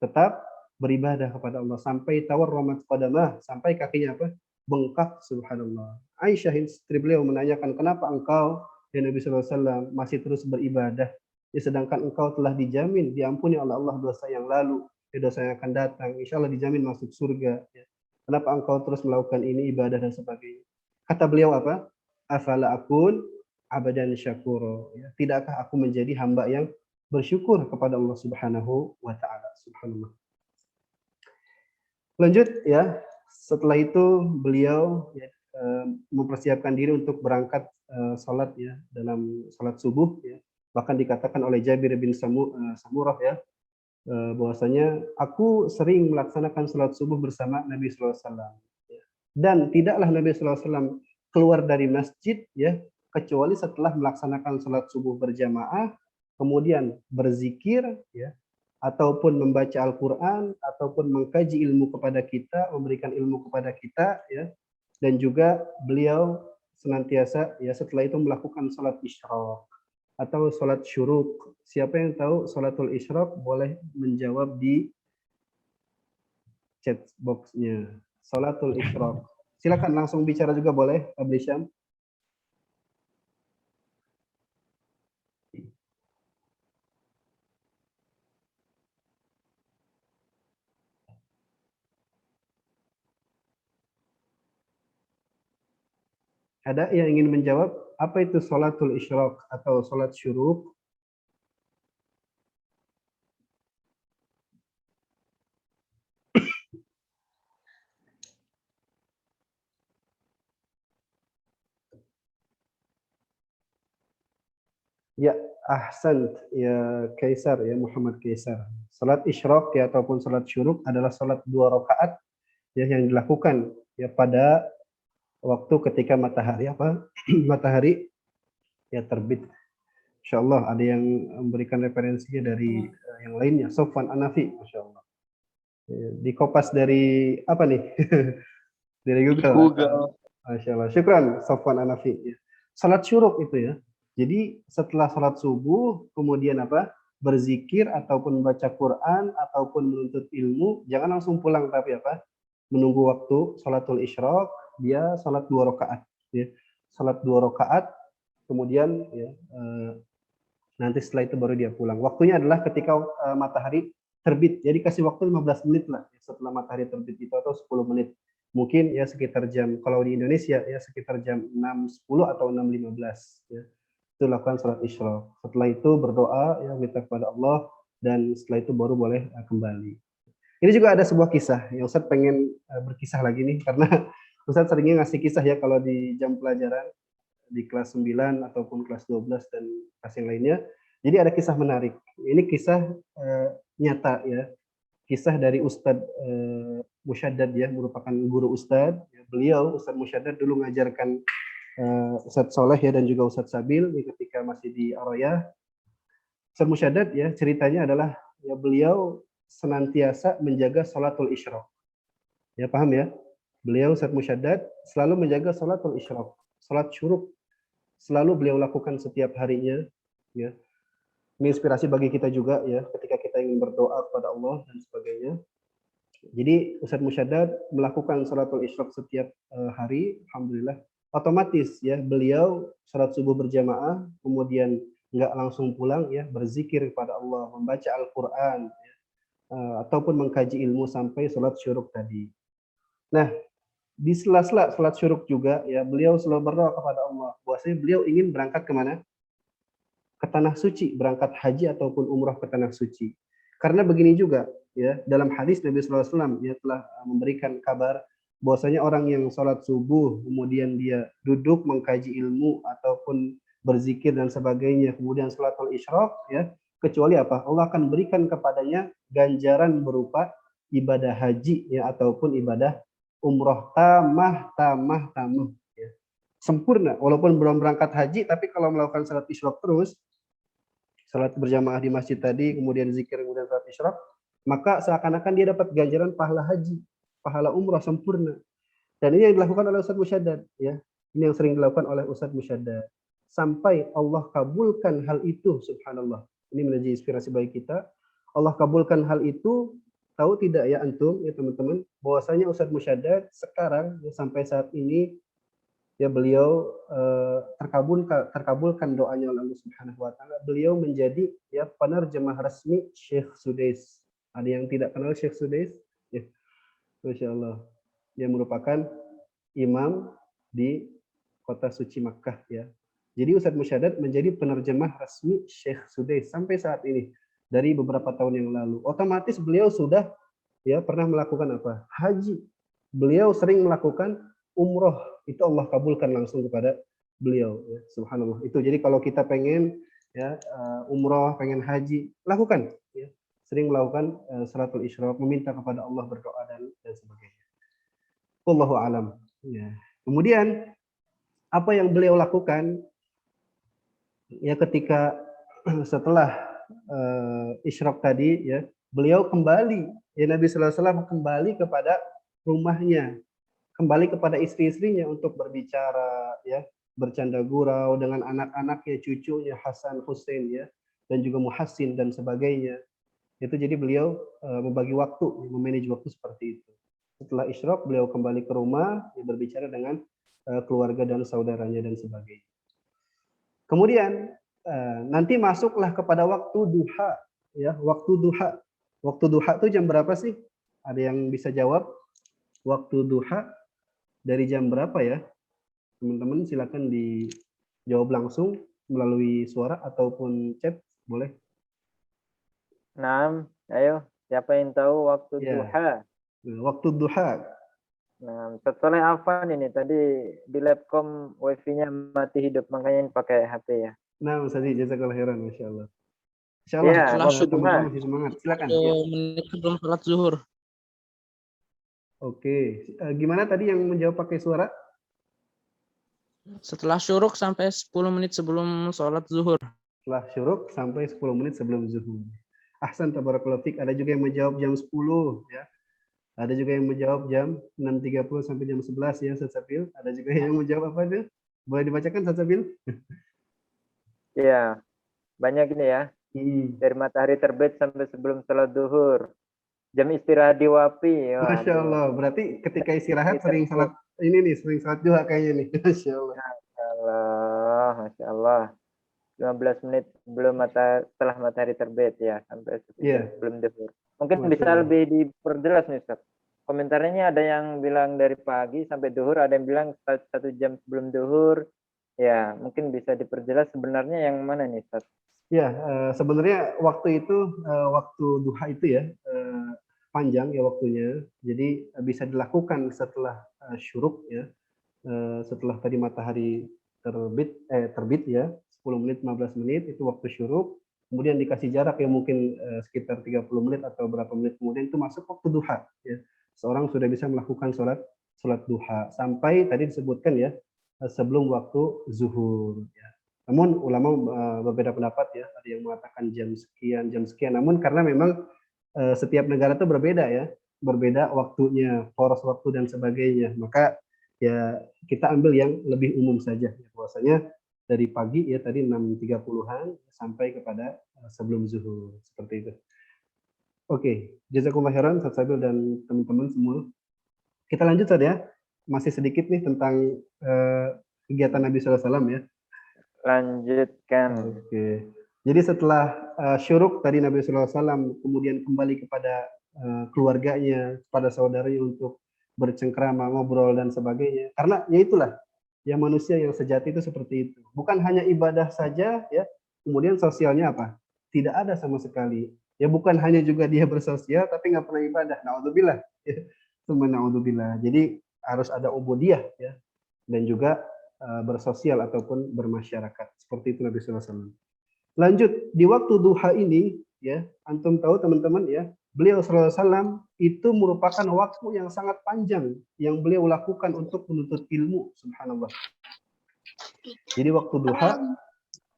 C: tetap beribadah kepada Allah sampai tawarramat qadamah, sampai kakinya apa? Bengkak. Subhanallah. Aisyah istri beliau menanyakan, kenapa engkau ya Nabi SAW masih terus beribadah, ya sedangkan engkau telah dijamin diampuni oleh Allah dosa yang lalu, ya dosa yang akan datang, insya Allah dijamin masuk surga. Ya. Kenapa engkau terus melakukan ini, ibadah dan sebagainya? Kata beliau apa? Afala akun abadan syakuro. Ya, tidakkah aku menjadi hamba yang bersyukur kepada Allah Subhanahu wa taala. Subhanallah. Lanjut ya. Setelah itu beliau ya, mempersiapkan diri untuk berangkat salat ya, dalam salat subuh ya. Bahkan dikatakan oleh Jabir bin Samurah ya, bahwasanya aku sering melaksanakan salat subuh bersama Nabi sallallahu alaihi wasallam. Dan tidaklah Nabi sallallahu alaihi wasallam keluar dari masjid ya kecuali setelah melaksanakan salat subuh berjamaah, kemudian berzikir ya, ataupun membaca Al-Qur'an, ataupun mengkaji ilmu kepada kita, memberikan ilmu kepada kita ya. Dan juga beliau senantiasa ya setelah itu melakukan salat isyraq atau salat syuruk. Siapa yang tahu salatul isyraq boleh menjawab di chat box-nya. Salatul isyraq. Silakan langsung bicara juga boleh, Abdi Syam. Ada yang ingin menjawab apa itu salatul isyraq atau salat syuruk? Ya, ahsan ya Kaisar ya Muhammad Kaisar. Salat isyraq ya ataupun salat syuruk adalah salat 2 rakaat ya yang dilakukan ya pada waktu ketika matahari apa? Matahari ya terbit. Insyaallah ada yang memberikan referensinya dari yang lainnya. Sofwan Anafi, masyaallah. Ya, di kopas dari apa nih? Dari Google. Masyaallah. Syukran Sofwan Anafi. Ya. Salat syuruk itu ya. Jadi setelah salat subuh kemudian apa? Berzikir ataupun membaca Quran ataupun menuntut ilmu, jangan langsung pulang tapi apa? Menunggu waktu salatul isyraq, dia salat 2 rakaat ya. Salat 2 rakaat kemudian ya nanti setelah itu baru dia pulang. Waktunya adalah ketika matahari terbit. Jadi kasih waktu 15 menit lah ya, setelah matahari terbit itu atau 10 menit. mungkin ya sekitar jam, kalau di Indonesia ya sekitar jam 6.10 atau 6.15 ya. Itu lakukan salat isyraq. Setelah itu berdoa ya minta kepada Allah, dan setelah itu baru boleh kembali. Ini juga ada sebuah kisah yang Ustadz pengen berkisah lagi nih, karena Ustadz seringnya ngasih kisah ya kalau di jam pelajaran di kelas 9 ataupun kelas 12 dan kelas yang lainnya. Jadi ada kisah menarik. Ini kisah nyata ya. Kisah dari Ustadz Musyaddad ya, merupakan guru Ustadz. Beliau Ustadz Musyaddad dulu ngajarkan Ustadz Soleh ya, dan juga Ustadz Sabil ketika masih di Araya. Ustadz Musyaddad ya, ceritanya adalah ya beliau senantiasa menjaga salatul isyraq. Ya paham ya? Beliau Ustadz Musyaddad selalu menjaga salatul isyraq. Salat syuruk selalu beliau lakukan setiap harinya ya. Ini inspirasi bagi kita juga ya, ketika kita ingin berdoa kepada Allah dan sebagainya. Jadi Ustadz Musyaddad melakukan salatul isyraq setiap hari, alhamdulillah. Otomatis ya beliau salat subuh berjamaah, kemudian nggak langsung pulang ya, berzikir kepada Allah, membaca Al-Qur'an ya, ataupun mengkaji ilmu sampai salat syuruk tadi. Nah, di sela-sela salat syuruk juga ya, beliau selalu berdoa kepada Allah bahwasanya beliau ingin berangkat kemana? Ke tanah suci, berangkat haji ataupun umrah ke tanah suci. Karena begini juga ya, dalam hadis Nabi SAW ya telah memberikan kabar bahwasanya orang yang sholat subuh kemudian dia duduk mengkaji ilmu ataupun berzikir dan sebagainya, kemudian sholatul isyraq ya, kecuali apa? Allah akan berikan kepadanya ganjaran berupa ibadah haji ya, ataupun ibadah umroh tamah ya. Sempurna, walaupun belum berangkat haji, tapi kalau melakukan salat isyraq terus, salat berjamaah di masjid tadi, kemudian zikir, kemudian salat isyraq, maka seakan-akan dia dapat ganjaran pahala haji, pahala umrah sempurna. Dan ini yang dilakukan oleh Ustadz Musyaddad ya. Ini yang sering dilakukan oleh Ustadz Musyaddad. Sampai Allah kabulkan hal itu, subhanallah. Ini menjadi inspirasi bagi kita. Allah kabulkan hal itu. Tahu tidak ya antum ya teman-teman, bahwasanya Ustadz Musyaddad sekarang ya, sampai saat ini ya beliau terkabulkan doanya oleh Allah Subhanahu wa taala. Beliau menjadi ya penerjemah resmi Syekh Sudais. Ada yang tidak kenal Syekh Sudais? Ya. Masya Allah. Dia merupakan imam di kota suci Makkah ya. Jadi Ustadz Musyaddad menjadi penerjemah resmi Syekh Sudais sampai saat ini, dari beberapa tahun yang lalu. Otomatis beliau sudah ya pernah melakukan apa? Haji. Beliau sering melakukan umroh, itu Allah kabulkan langsung kepada beliau ya. Subhanallah. Itu jadi kalau kita pengen ya umroh, pengen haji, lakukan ya. Sering melakukan salatul isyraq, meminta kepada Allah, berdoa dan sebagainya. Wallahu alam ya. Kemudian apa yang beliau lakukan ya ketika setelah isyraq tadi ya, beliau kembali ya, Nabi sallallahu alaihi wasallam kembali kepada rumahnya, kembali kepada istri-istrinya untuk berbicara ya, bercanda gurau dengan anak-anaknya, cucunya Hasan, Husain ya, dan juga Muhassin dan sebagainya. Itu jadi beliau membagi waktu, memanage waktu seperti itu. Setelah isyraq beliau kembali ke rumah, ya, berbicara dengan keluarga dan saudaranya dan sebagainya. Kemudian nanti masuklah kepada waktu duha ya, waktu duha. Waktu duha itu jam berapa sih? Ada yang bisa jawab? Waktu duha dari jam berapa ya? Teman-teman silakan dijawab langsung melalui suara ataupun chat, boleh.
F: Nah, ayo, siapa yang tahu waktu duha?
C: Waktu duha.
F: Nah, Soleh Afan ini tadi di Labcom wifi-nya mati hidup, makanya pakai HP ya.
C: Nah, Ustaz, jazakallahu khairan, Masya Allah. Insya Allah,
F: ya,
C: teman-teman masih semangat. Silakan.
G: Menit sebelum sholat zuhur.
C: Oke, gimana tadi yang menjawab pakai suara?
G: Setelah syuruk sampai 10 menit sebelum sholat zuhur.
C: Setelah syuruk sampai 10 menit sebelum zuhur. Ahsan, tabarakallahu fik. Ada juga yang menjawab jam 10 ya. Ada juga yang menjawab jam 6.30 sampai jam 11 ya, Ustaz Sabil. Ada juga yang menjawab apa itu? Boleh dibacakan, Ustaz Sabil?
F: Iya, banyak ini ya. Dari matahari terbit sampai sebelum sholat zuhur. Jam istirahat di wapi.
C: Masya Allah. Berarti ketika istirahat sering sholat ini nih, sering sholat duha kayaknya nih. Masya Allah.
F: Masya Allah. 15 menit sebelum setelah matahari terbit ya, sampai sebelum zuhur. Mungkin bisa lebih diperjelas nih, Ustaz. komentarnya ada yang bilang dari pagi sampai duhur, ada yang bilang 1 jam sebelum duhur. Ya, mungkin bisa diperjelas sebenarnya yang mana nih, Ustaz?
C: Ya, sebenarnya waktu itu, waktu duha itu ya, panjang ya waktunya. Jadi bisa dilakukan setelah syuruk ya, setelah tadi matahari terbit ya, 10 menit, 15 menit itu waktu syuruk. Kemudian dikasih jarak yang mungkin sekitar 30 menit atau berapa menit kemudian itu masuk waktu duha ya. Seorang sudah bisa melakukan sholat duha sampai tadi disebutkan ya, sebelum waktu zuhur ya. Namun ulama berbeda pendapat ya, ada yang mengatakan jam sekian. Namun karena memang setiap negara itu berbeda ya, berbeda waktunya, poros waktu dan sebagainya. Maka ya kita ambil yang lebih umum saja. Bahwasanya dari pagi ya tadi 6.30-an sampai kepada sebelum zuhur seperti itu. Oke, jazakumullah khairan Ustaz Sabil dan teman-teman semua. Kita lanjut saja. Masih sedikit nih tentang kegiatan Nabi SAW ya.
F: Lanjutkan.
C: Oke. Jadi setelah syuruk tadi Nabi SAW kemudian kembali kepada keluarganya, kepada saudaranya untuk bercengkrama, ngobrol dan sebagainya. Karena ya itulah yang manusia yang sejati itu seperti itu. Bukan hanya ibadah saja ya, kemudian sosialnya apa? Tidak ada sama sekali. Ya bukan hanya juga dia bersosial tapi nggak pernah ibadah. Naudzubillah. Ya. Naudzubillah. Jadi harus ada ubudiyah ya dan juga bersosial ataupun bermasyarakat. Seperti itu Nabi SAW. Lanjut, di waktu duha ini, ya, antum tahu teman-teman ya, beliau SAW itu merupakan waktu yang sangat panjang yang beliau lakukan untuk menuntut ilmu, subhanallah. Jadi waktu duha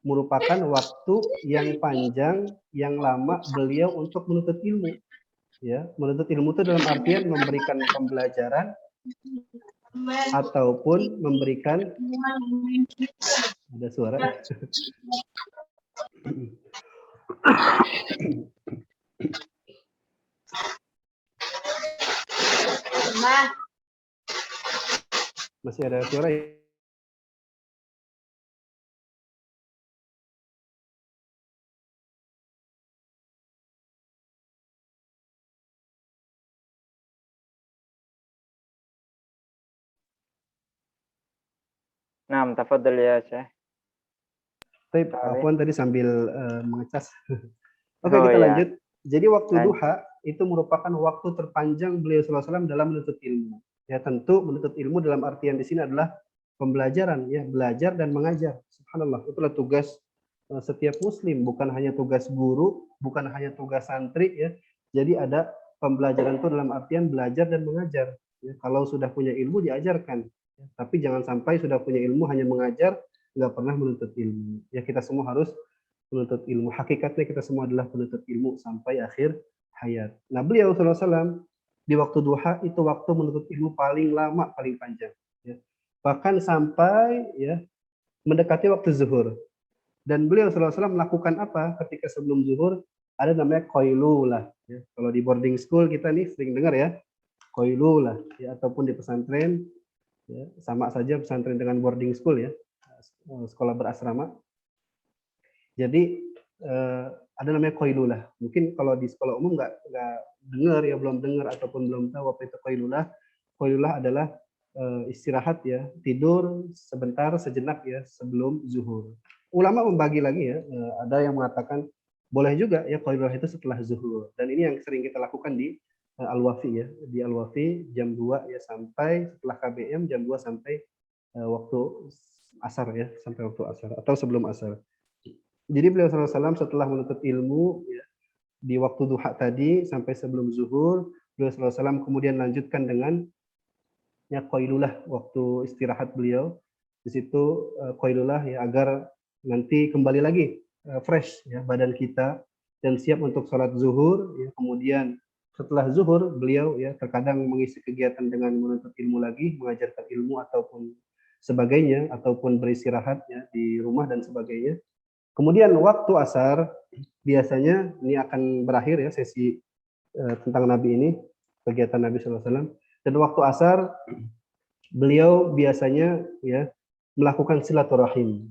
C: merupakan waktu yang panjang, yang lama beliau untuk menuntut ilmu. Ya, menuntut ilmu itu dalam artian memberikan pembelajaran ataupun memberikan ada suara masih ada suara ya?
F: Nah, tafadhol ya, Syekh.
C: Baik, Afwan tadi sambil mengecas. Oke,
F: Oh,
C: kita
F: ya.
C: lanjut. Jadi waktu duha itu merupakan waktu terpanjang beliau SAW dalam menuntut ilmu. Ya tentu menuntut ilmu dalam artian di sini adalah pembelajaran, ya belajar dan mengajar. Subhanallah, itulah tugas setiap muslim, bukan hanya tugas guru, bukan hanya tugas santri, ya. Jadi ada pembelajaran itu dalam artian belajar dan mengajar. Ya, kalau sudah punya ilmu diajarkan, ya. Tapi jangan sampai sudah punya ilmu hanya mengajar, nggak pernah menuntut ilmu. Ya kita semua harus menuntut ilmu. Hakikatnya kita semua adalah penuntut ilmu sampai akhir hayat. Nah beliau SAW di waktu duha itu waktu menuntut ilmu paling lama, paling panjang. Ya. Bahkan sampai ya mendekati waktu zuhur. Dan beliau SAW melakukan apa ketika sebelum zuhur? Ada namanya qailulah. Ya. Kalau di boarding school kita nih sering dengar ya, qailulah. Ya, ataupun di pesantren, ya, sama saja pesantren dengan boarding school ya, sekolah berasrama. Jadi ada namanya qailulah. Mungkin kalau di sekolah umum nggak dengar ya, belum dengar ataupun belum tahu apa itu qailulah. Qailulah adalah istirahat ya, tidur sebentar sejenak ya sebelum zuhur. Ulama membagi lagi ya, ada yang mengatakan boleh juga ya qailulah itu setelah zuhur. Dan ini yang sering kita lakukan di Al-Wafi ya, di Al-Wafi jam 2 ya sampai setelah KBM jam 2 sampai waktu asar ya, sampai waktu asar atau sebelum asar. Jadi beliau SAW setelah menuntut ilmu ya, di waktu duha tadi sampai sebelum zuhur, beliau SAW kemudian lanjutkan dengan ya qailulah waktu istirahat beliau. Di situ qailulah ya agar nanti kembali lagi fresh ya badan kita dan siap untuk sholat zuhur. Ya, kemudian setelah zuhur beliau ya terkadang mengisi kegiatan dengan menuntut ilmu lagi, mengajarkan ilmu ataupun sebagainya ataupun beristirahat ya di rumah dan sebagainya. Kemudian waktu asar biasanya ini akan berakhir ya sesi tentang Nabi ini, kegiatan Nabi SAW. Dan waktu asar beliau biasanya ya melakukan silaturahim.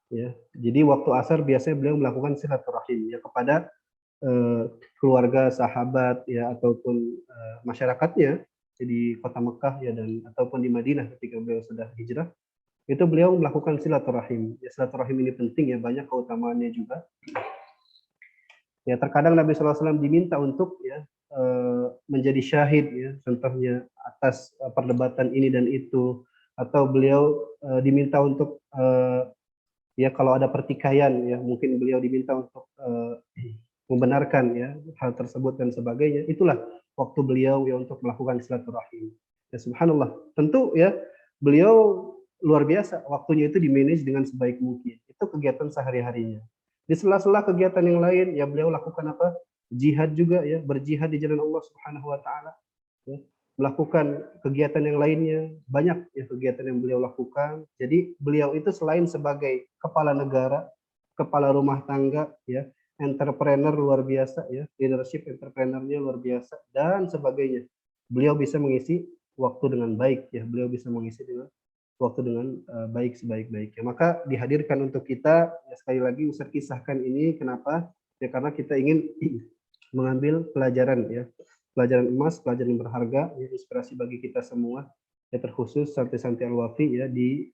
C: Ya, jadi waktu asar biasanya beliau melakukan silaturahim ya kepada keluarga, sahabat ya ataupun masyarakatnya di kota Mekah ya dan ataupun di Madinah ketika beliau sudah hijrah, itu beliau melakukan silaturahim. Ya, silaturahim ini penting ya, banyak keutamaannya juga. Ya, terkadang Nabi SAW diminta untuk ya menjadi syahid ya, contohnya atas perdebatan ini dan itu, atau beliau diminta untuk ya kalau ada pertikaian ya, mungkin beliau diminta untuk membenarkan ya hal tersebut dan sebagainya. Itulah waktu beliau ya untuk melakukan silaturahim. Ya subhanallah. Tentu ya beliau luar biasa, waktunya itu dimanage dengan sebaik mungkin. Itu kegiatan sehari-harinya. Di sela-sela kegiatan yang lain ya beliau lakukan apa? Jihad juga ya, berjihad di jalan Allah Subhanahu wa taala. Ya. Melakukan kegiatan yang lainnya, banyak ya kegiatan yang beliau lakukan. Jadi beliau itu selain sebagai kepala negara, kepala rumah tangga ya, entrepreneur luar biasa ya, leadership entrepreneurnya luar biasa dan sebagainya. Beliau bisa mengisi waktu dengan baik ya, beliau bisa mengisi dengan waktu dengan baik sebaik-baiknya. Maka dihadirkan untuk kita ya, sekali lagi Ustaz kisahkan ini kenapa? Ya karena kita ingin mengambil pelajaran ya, pelajaran emas, pelajaran yang berharga, ya, inspirasi bagi kita semua, ya terkhusus santri-santri Al-Wafi ya di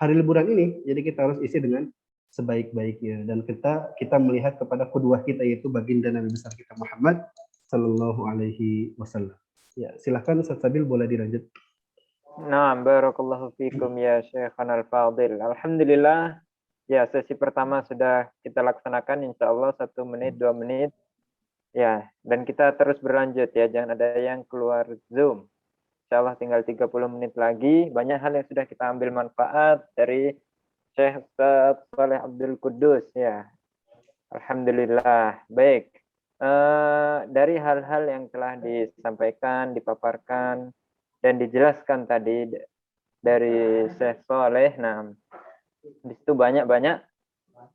C: hari liburan ini. Jadi kita harus isi dengan sebaik-baiknya dan kita melihat kepada qudwah kita yaitu baginda Nabi besar kita Muhammad sallallahu alaihi wasallam. Ya, silakan Ustaz Sabil boleh dilanjut.
F: Nah, barakallahu fikum ya Syekhana Al-Fadil. Alhamdulillah, ya sesi pertama sudah kita laksanakan insya Allah 1 menit, 2 menit. Ya, dan kita terus berlanjut ya, jangan ada yang keluar Zoom. Insya Allah tinggal 30 menit lagi. Banyak hal yang sudah kita ambil manfaat dari Syekh Ustaz Saleh Abdul Qudus ya. Alhamdulillah. Baik. Dari hal-hal yang telah disampaikan, dipaparkan, dan dijelaskan tadi dari Syekh Saleh, nah di situ banyak-banyak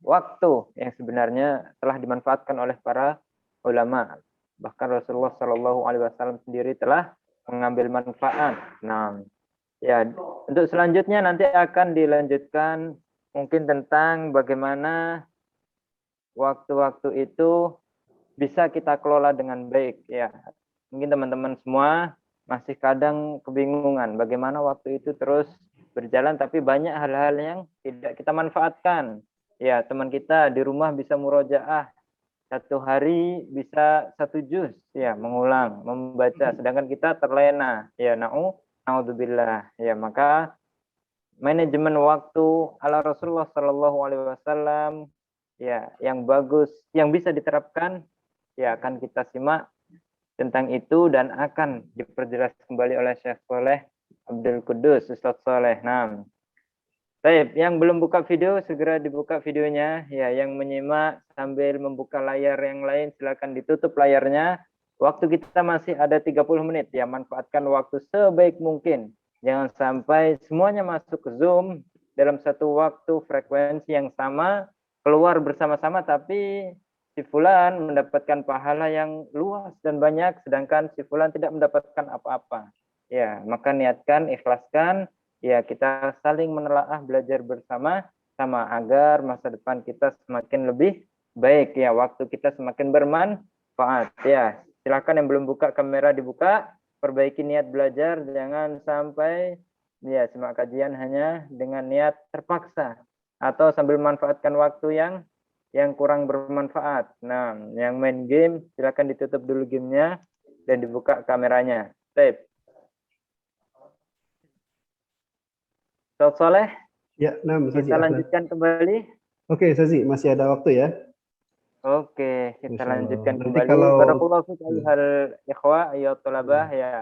F: waktu yang sebenarnya telah dimanfaatkan oleh para ulama. Bahkan Rasulullah Shallallahu Alaihi Wasallam sendiri telah mengambil manfaat. Nah, ya untuk selanjutnya nanti akan dilanjutkan mungkin tentang bagaimana waktu-waktu itu bisa kita kelola dengan baik. Ya, mungkin teman-teman semua masih kadang kebingungan bagaimana waktu itu terus berjalan tapi banyak hal-hal yang tidak kita manfaatkan. Ya, teman kita di rumah bisa murojaah 1 hari bisa 1 juz ya, mengulang, membaca, sedangkan kita terlena. Ya, naudzubillah. Ya, maka manajemen waktu ala Rasulullah Shallallahu Alaihi Wasallam ya yang bagus yang bisa diterapkan ya akan kita simak tentang itu dan akan diperjelas kembali oleh Syekh Saleh Abdul Qudus, Ustaz Saleh. Nah, baik, yang belum buka video segera dibuka videonya ya, yang menyimak sambil membuka layar yang lain silakan ditutup layarnya. Waktu kita masih ada 30 menit ya, manfaatkan waktu sebaik mungkin. Jangan sampai semuanya masuk ke Zoom dalam satu waktu frekuensi yang sama, keluar bersama-sama tapi si fulan mendapatkan pahala yang luas dan banyak, sedangkan si fulan tidak mendapatkan apa-apa. Ya, maka niatkan, ikhlaskan, ya kita saling menelaah, belajar bersama-sama agar masa depan kita semakin lebih baik. Ya, waktu kita semakin bermanfaat. Ya, silakan yang belum buka kamera dibuka, perbaiki niat belajar, jangan sampai ya simak kajian hanya dengan niat terpaksa atau sambil memanfaatkan waktu yang kurang bermanfaat. Nah, yang main game silakan ditutup dulu gamenya dan dibuka kameranya. Baik. Ustaz Saleh,
C: Ya, nah,
F: kita lanjutkan kembali.
C: Oke, Sazi, masih ada waktu ya.
F: Oke, kita
C: Insya Allah.
F: lanjutkan
C: Nanti
F: kembali.
C: kalau-
F: Barakallahu fiik ayyuhal ikhwa, ayyuhat thalabah ya.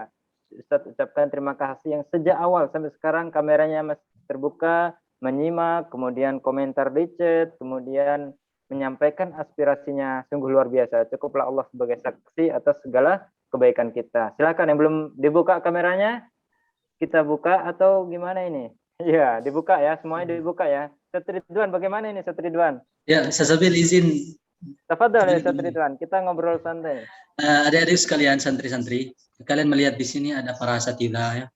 F: Ustaz ucapkan terima kasih yang sejak awal sampai sekarang kameranya masih terbuka, menyimak, kemudian komentar di chat, kemudian menyampaikan aspirasinya, sungguh luar biasa. Cukuplah Allah sebagai saksi atas segala kebaikan kita. Silakan yang belum dibuka kameranya, kita buka atau gimana ini? Iya, dibuka ya, semuanya dibuka ya. Ustaz Ridwan, bagaimana ini Ustaz Ridwan?
H: Ya, Ustaz Sabil izin.
F: Tafadhol ya Ustaz Ridwan, kita ngobrol santai.
H: Adik-adik sekalian santri-santri, kalian melihat di sini ada para asatidzah ya,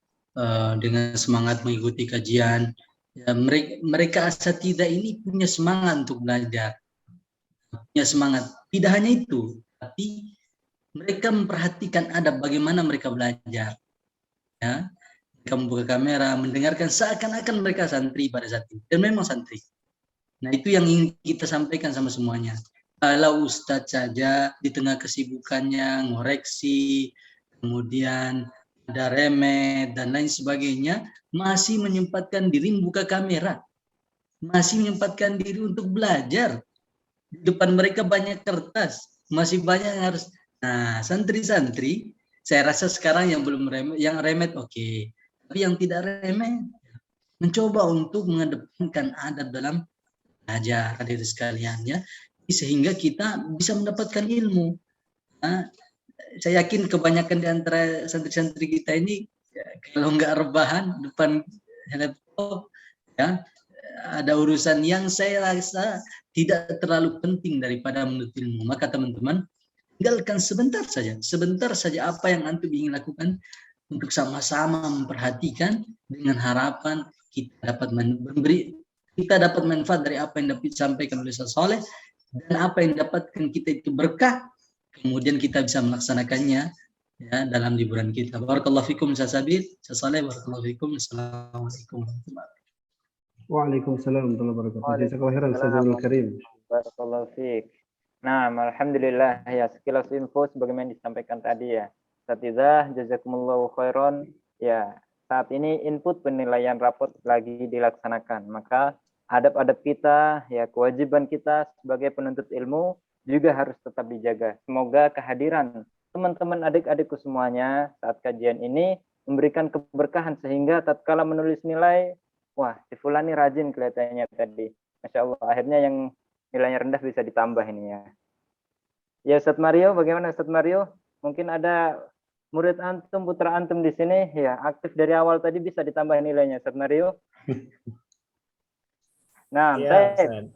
H: dengan semangat mengikuti kajian. Ya, mereka asatidzah ini punya semangat untuk belajar. Punya semangat. Tidak hanya itu, tapi mereka memperhatikan adab bagaimana mereka belajar. ya. Mereka membuka kamera, mendengarkan seakan-akan mereka santri pada saat itu. Dan memang santri. Nah, itu yang ingin kita sampaikan sama semuanya. Kalau Ustadz saja di tengah kesibukannya, ngoreksi, kemudian ada remet, dan lain sebagainya, masih menyempatkan diri membuka kamera. Masih menyempatkan diri untuk belajar. Di depan mereka banyak kertas. Masih banyak yang harus. Nah, santri-santri, saya rasa sekarang yang belum remet, yang remet oke. Tapi yang tidak remet, mencoba untuk mengedepankan adab dalam belajar, hadirin sekalian ya, sehingga kita bisa mendapatkan ilmu. Nah, saya yakin kebanyakan di antara santri-santri kita ini ya, kalau nggak rebahan depan laptop ya, ada urusan yang saya rasa tidak terlalu penting daripada menuntut ilmu. Maka teman-teman, tinggalkan sebentar saja apa yang antum ingin lakukan untuk sama-sama memperhatikan dengan harapan kita dapat dapat manfaat dari apa yang dapat disampaikan oleh Ustaz Saleh, dan apa yang dapatkan kita itu berkah, kemudian kita bisa melaksanakannya ya dalam liburan kita. Barakallahu fikum Ustaz Sabil, Ustaz Saleh, barakallahu fikum. Assalamualaikum warahmatullahi wabarakatuh.
C: Waalaikumsalam warahmatullahi wabarakatuh. Jazakallahu khairan Ustazul Karim.
F: Barakallahu fiik. Nah, alhamdulillah ya, sekilas info sebagaimana disampaikan tadi ya. Ustadzah, jazakumullahu khairan. Ya, saat ini input penilaian rapot lagi dilaksanakan. Maka adab-adab kita, ya kewajiban kita sebagai penuntut ilmu juga harus tetap dijaga. Semoga kehadiran teman-teman adik-adikku semuanya saat kajian ini memberikan keberkahan sehingga tatkala menulis nilai, wah, si Fulan ini rajin kelihatannya tadi. Masya Allah, akhirnya yang nilainya rendah bisa ditambah ini ya. Ya Ustadz Mario, bagaimana Ustadz Mario? Mungkin ada murid antum, putra antum di sini, ya aktif dari awal tadi, bisa ditambah nilainya Ustadz Mario. Nah, baik.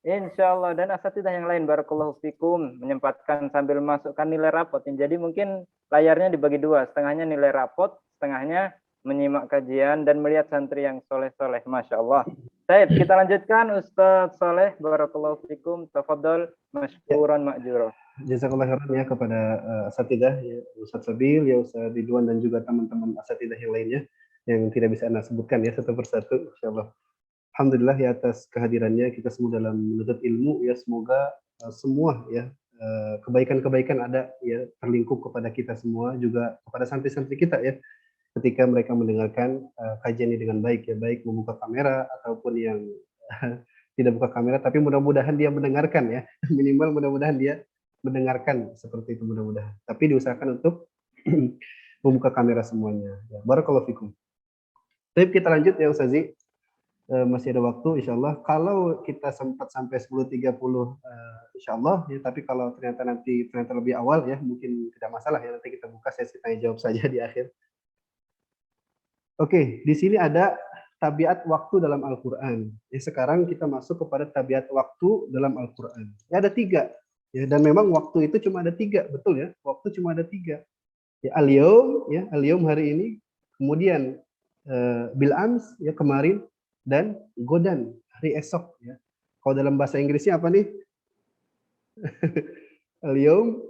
F: Insya Allah, dan asatidzah yang lain, barakallahu fikum, menyempatkan sambil masukkan nilai rapot. Jadi mungkin layarnya dibagi dua, setengahnya nilai rapot, setengahnya menyimak kajian dan melihat santri yang soleh-soleh. Masya Allah. Baik, kita lanjutkan Ustadz Saleh, barakallahu fikum, tafadhol, masykuran ma'juro.
C: Jazakallah khairan ya kepada asatidzah, ya, Ustadz Sabil, ya Ustadz Ridwan, dan juga teman-teman asatidzah yang lainnya yang tidak bisa Anda sebutkan ya satu persatu, insyaallah. Alhamdulillah ya atas kehadirannya kita semua dalam menuntut ilmu ya, semoga semua ya kebaikan-kebaikan ada ya terlingkup kepada kita semua, juga kepada santri-santri kita ya ketika mereka mendengarkan kajian ini dengan baik ya, baik membuka kamera ataupun yang tidak buka kamera, tapi mudah-mudahan dia mendengarkan ya, minimal mudah-mudahan dia mendengarkan seperti itu, mudah-mudahan. Tapi diusahakan untuk membuka kamera semuanya. Ya, barakallahu fikum. Baik, kita lanjut ya Ustazi. Masih ada waktu insyaallah. Kalau kita sempat sampai 10.30 insyaallah ya, tapi kalau ternyata lebih awal ya mungkin tidak masalah ya, nanti kita buka sesi tanya jawab saja di akhir. Oke, di sini ada tabiat waktu dalam Al-Qur'an. Ya, sekarang kita masuk kepada tabiat waktu dalam Al-Qur'an. Ya, ada 3. Ya, dan memang waktu itu cuma ada 3, betul ya? Waktu cuma ada 3. Ya, al-yaum ya, al-yaum hari ini, kemudian bil-ams ya kemarin, dan godan hari esok ya. Kalau dalam bahasa Inggrisnya apa nih? Al-yaum,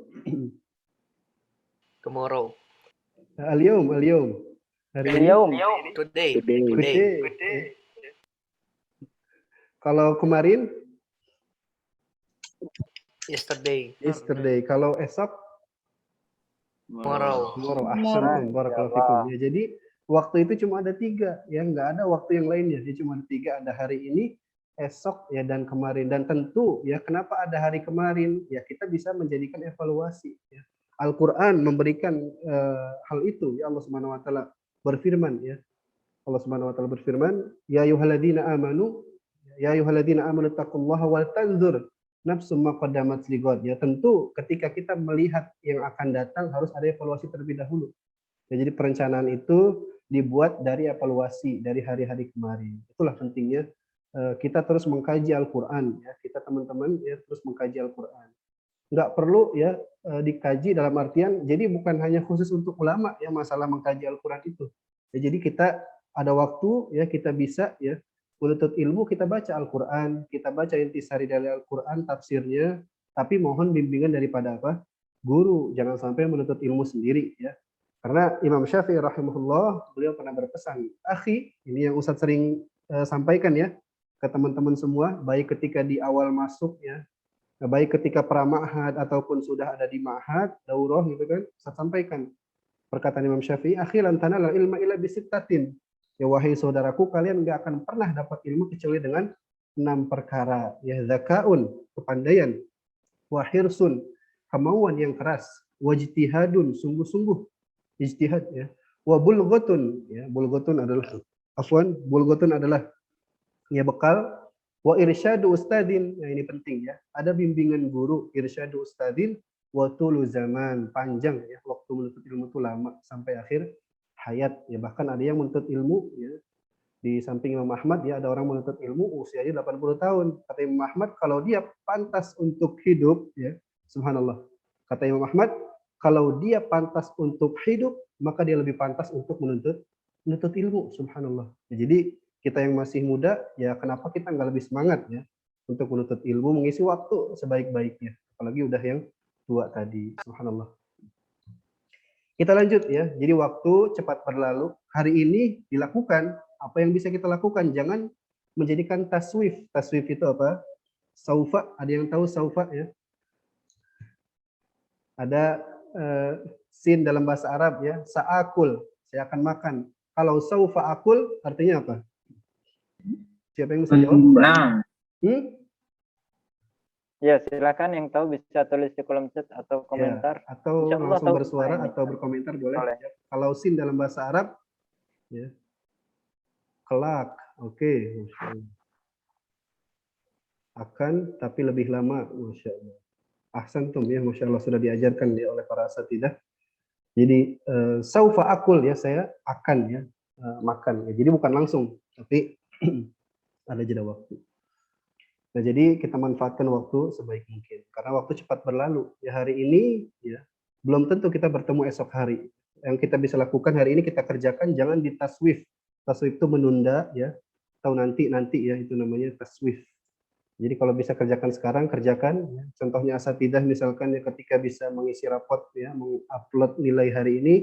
I: tomorrow.
C: Al-yaum. Hari ini.
I: Today.
C: Kalau kemarin?
I: Yesterday.
C: Kalau esok?
I: Tomorrow.
C: Ahsan, barakallahu fikum. Ya, jadi waktu itu cuma ada 3, ya nggak ada waktu yang lainnya. Jadi cuma ada 3, ada hari ini, esok, ya dan kemarin. Dan tentu ya kenapa ada hari kemarin? Ya kita bisa menjadikan evaluasi. Ya. Al-Quran memberikan hal itu. Ya Allah Subhanahu Wa Taala berfirman. Ya Allah Subhanahu Wa Taala berfirman, Ya ayyuhalladzina amanu taqullaha wal tanzur nafsum ma qaddamat lighad. Ya tentu ketika kita melihat yang akan datang harus ada evaluasi terlebih dahulu. Ya, jadi perencanaan itu dibuat dari evaluasi dari hari-hari kemarin. Itulah pentingnya kita terus mengkaji Al-Quran. Ya, kita teman-teman ya terus mengkaji Al-Quran. Nggak perlu ya dikaji dalam artian, jadi bukan hanya khusus untuk ulama ya masalah mengkaji Al-Quran itu. Ya, jadi kita ada waktu ya kita bisa ya menuntut ilmu, kita baca Al-Quran, kita baca intisari dari Al-Quran, tafsirnya, tapi mohon bimbingan daripada apa? Guru. Jangan sampai menuntut ilmu sendiri ya. Karena Imam Syafi'i rahimahullah, beliau pernah berpesan, akhi, ini yang Ustadz sering sampaikan ya ke teman-teman semua, baik ketika di awal masuk ya, baik ketika prama'had ataupun sudah ada di ma'had, daurah gitu kan, Ustadz sampaikan perkataan Imam Syafi'i, akhi lan tanala ilma illa bisittatin. Ya wahai saudaraku, kalian nggak akan pernah dapat ilmu kecuali dengan 6 perkara. Ya zakaun, kepandaian, wahirsun, kemauan yang keras, wajtihadun, sungguh-sungguh ijtihad ya. Wa bulghatun ya, bulghatun adalah ya bekal, wa irsyadu ustadin, ya ini penting ya. Ada bimbingan guru, irsyadu ustadin, wa tulu zaman, panjang ya, waktu menuntut ilmu itu lama sampai akhir hayat ya. Bahkan ada yang menuntut ilmu ya. Di samping Imam Ahmad ya, ada orang menuntut ilmu usianya 80 tahun. Kata Imam Ahmad, kalau dia pantas untuk hidup ya, subhanallah. Kata Imam Ahmad, kalau dia pantas untuk hidup, maka dia lebih pantas untuk menuntut ilmu, subhanallah. Ya, jadi kita yang masih muda, ya kenapa kita nggak lebih semangat ya untuk menuntut ilmu, mengisi waktu sebaik-baiknya. Apalagi udah yang tua tadi, subhanallah. Kita lanjut ya. Jadi waktu cepat berlalu. Hari ini dilakukan apa yang bisa kita lakukan. Jangan menjadikan taswif. Taswif itu apa? Saufa. Ada yang tahu saufa ya? Ada sin dalam bahasa Arab ya, sa'akul, saya akan makan. Kalau saufa akul artinya apa? Siapa yang bisa jawab?
F: Ya, silakan yang tahu bisa tulis di kolom chat atau komentar.
C: Ya, atau langsung
F: tahu
C: bersuara atau berkomentar boleh. Ya. Kalau sin dalam bahasa Arab ya. Kelak. Oke, akan tapi lebih lama, Masya Allah. Ahsantum ya, Masya Allah, sudah diajarkan ya oleh para asatidah. Jadi saufa akul ya, saya akan ya makan. Ya. Jadi bukan langsung, tapi ada jeda waktu. Nah, jadi kita manfaatkan waktu sebaik mungkin. Karena waktu cepat berlalu. Ya hari ini ya belum tentu kita bertemu esok hari. Yang kita bisa lakukan hari ini kita kerjakan, jangan ditaswif. Taswif itu menunda ya, atau nanti ya, itu namanya taswif. Jadi kalau bisa kerjakan sekarang, kerjakan. Ya. Contohnya asatidah misalkan ya, ketika bisa mengisi rapot, ya, mengupload nilai hari ini,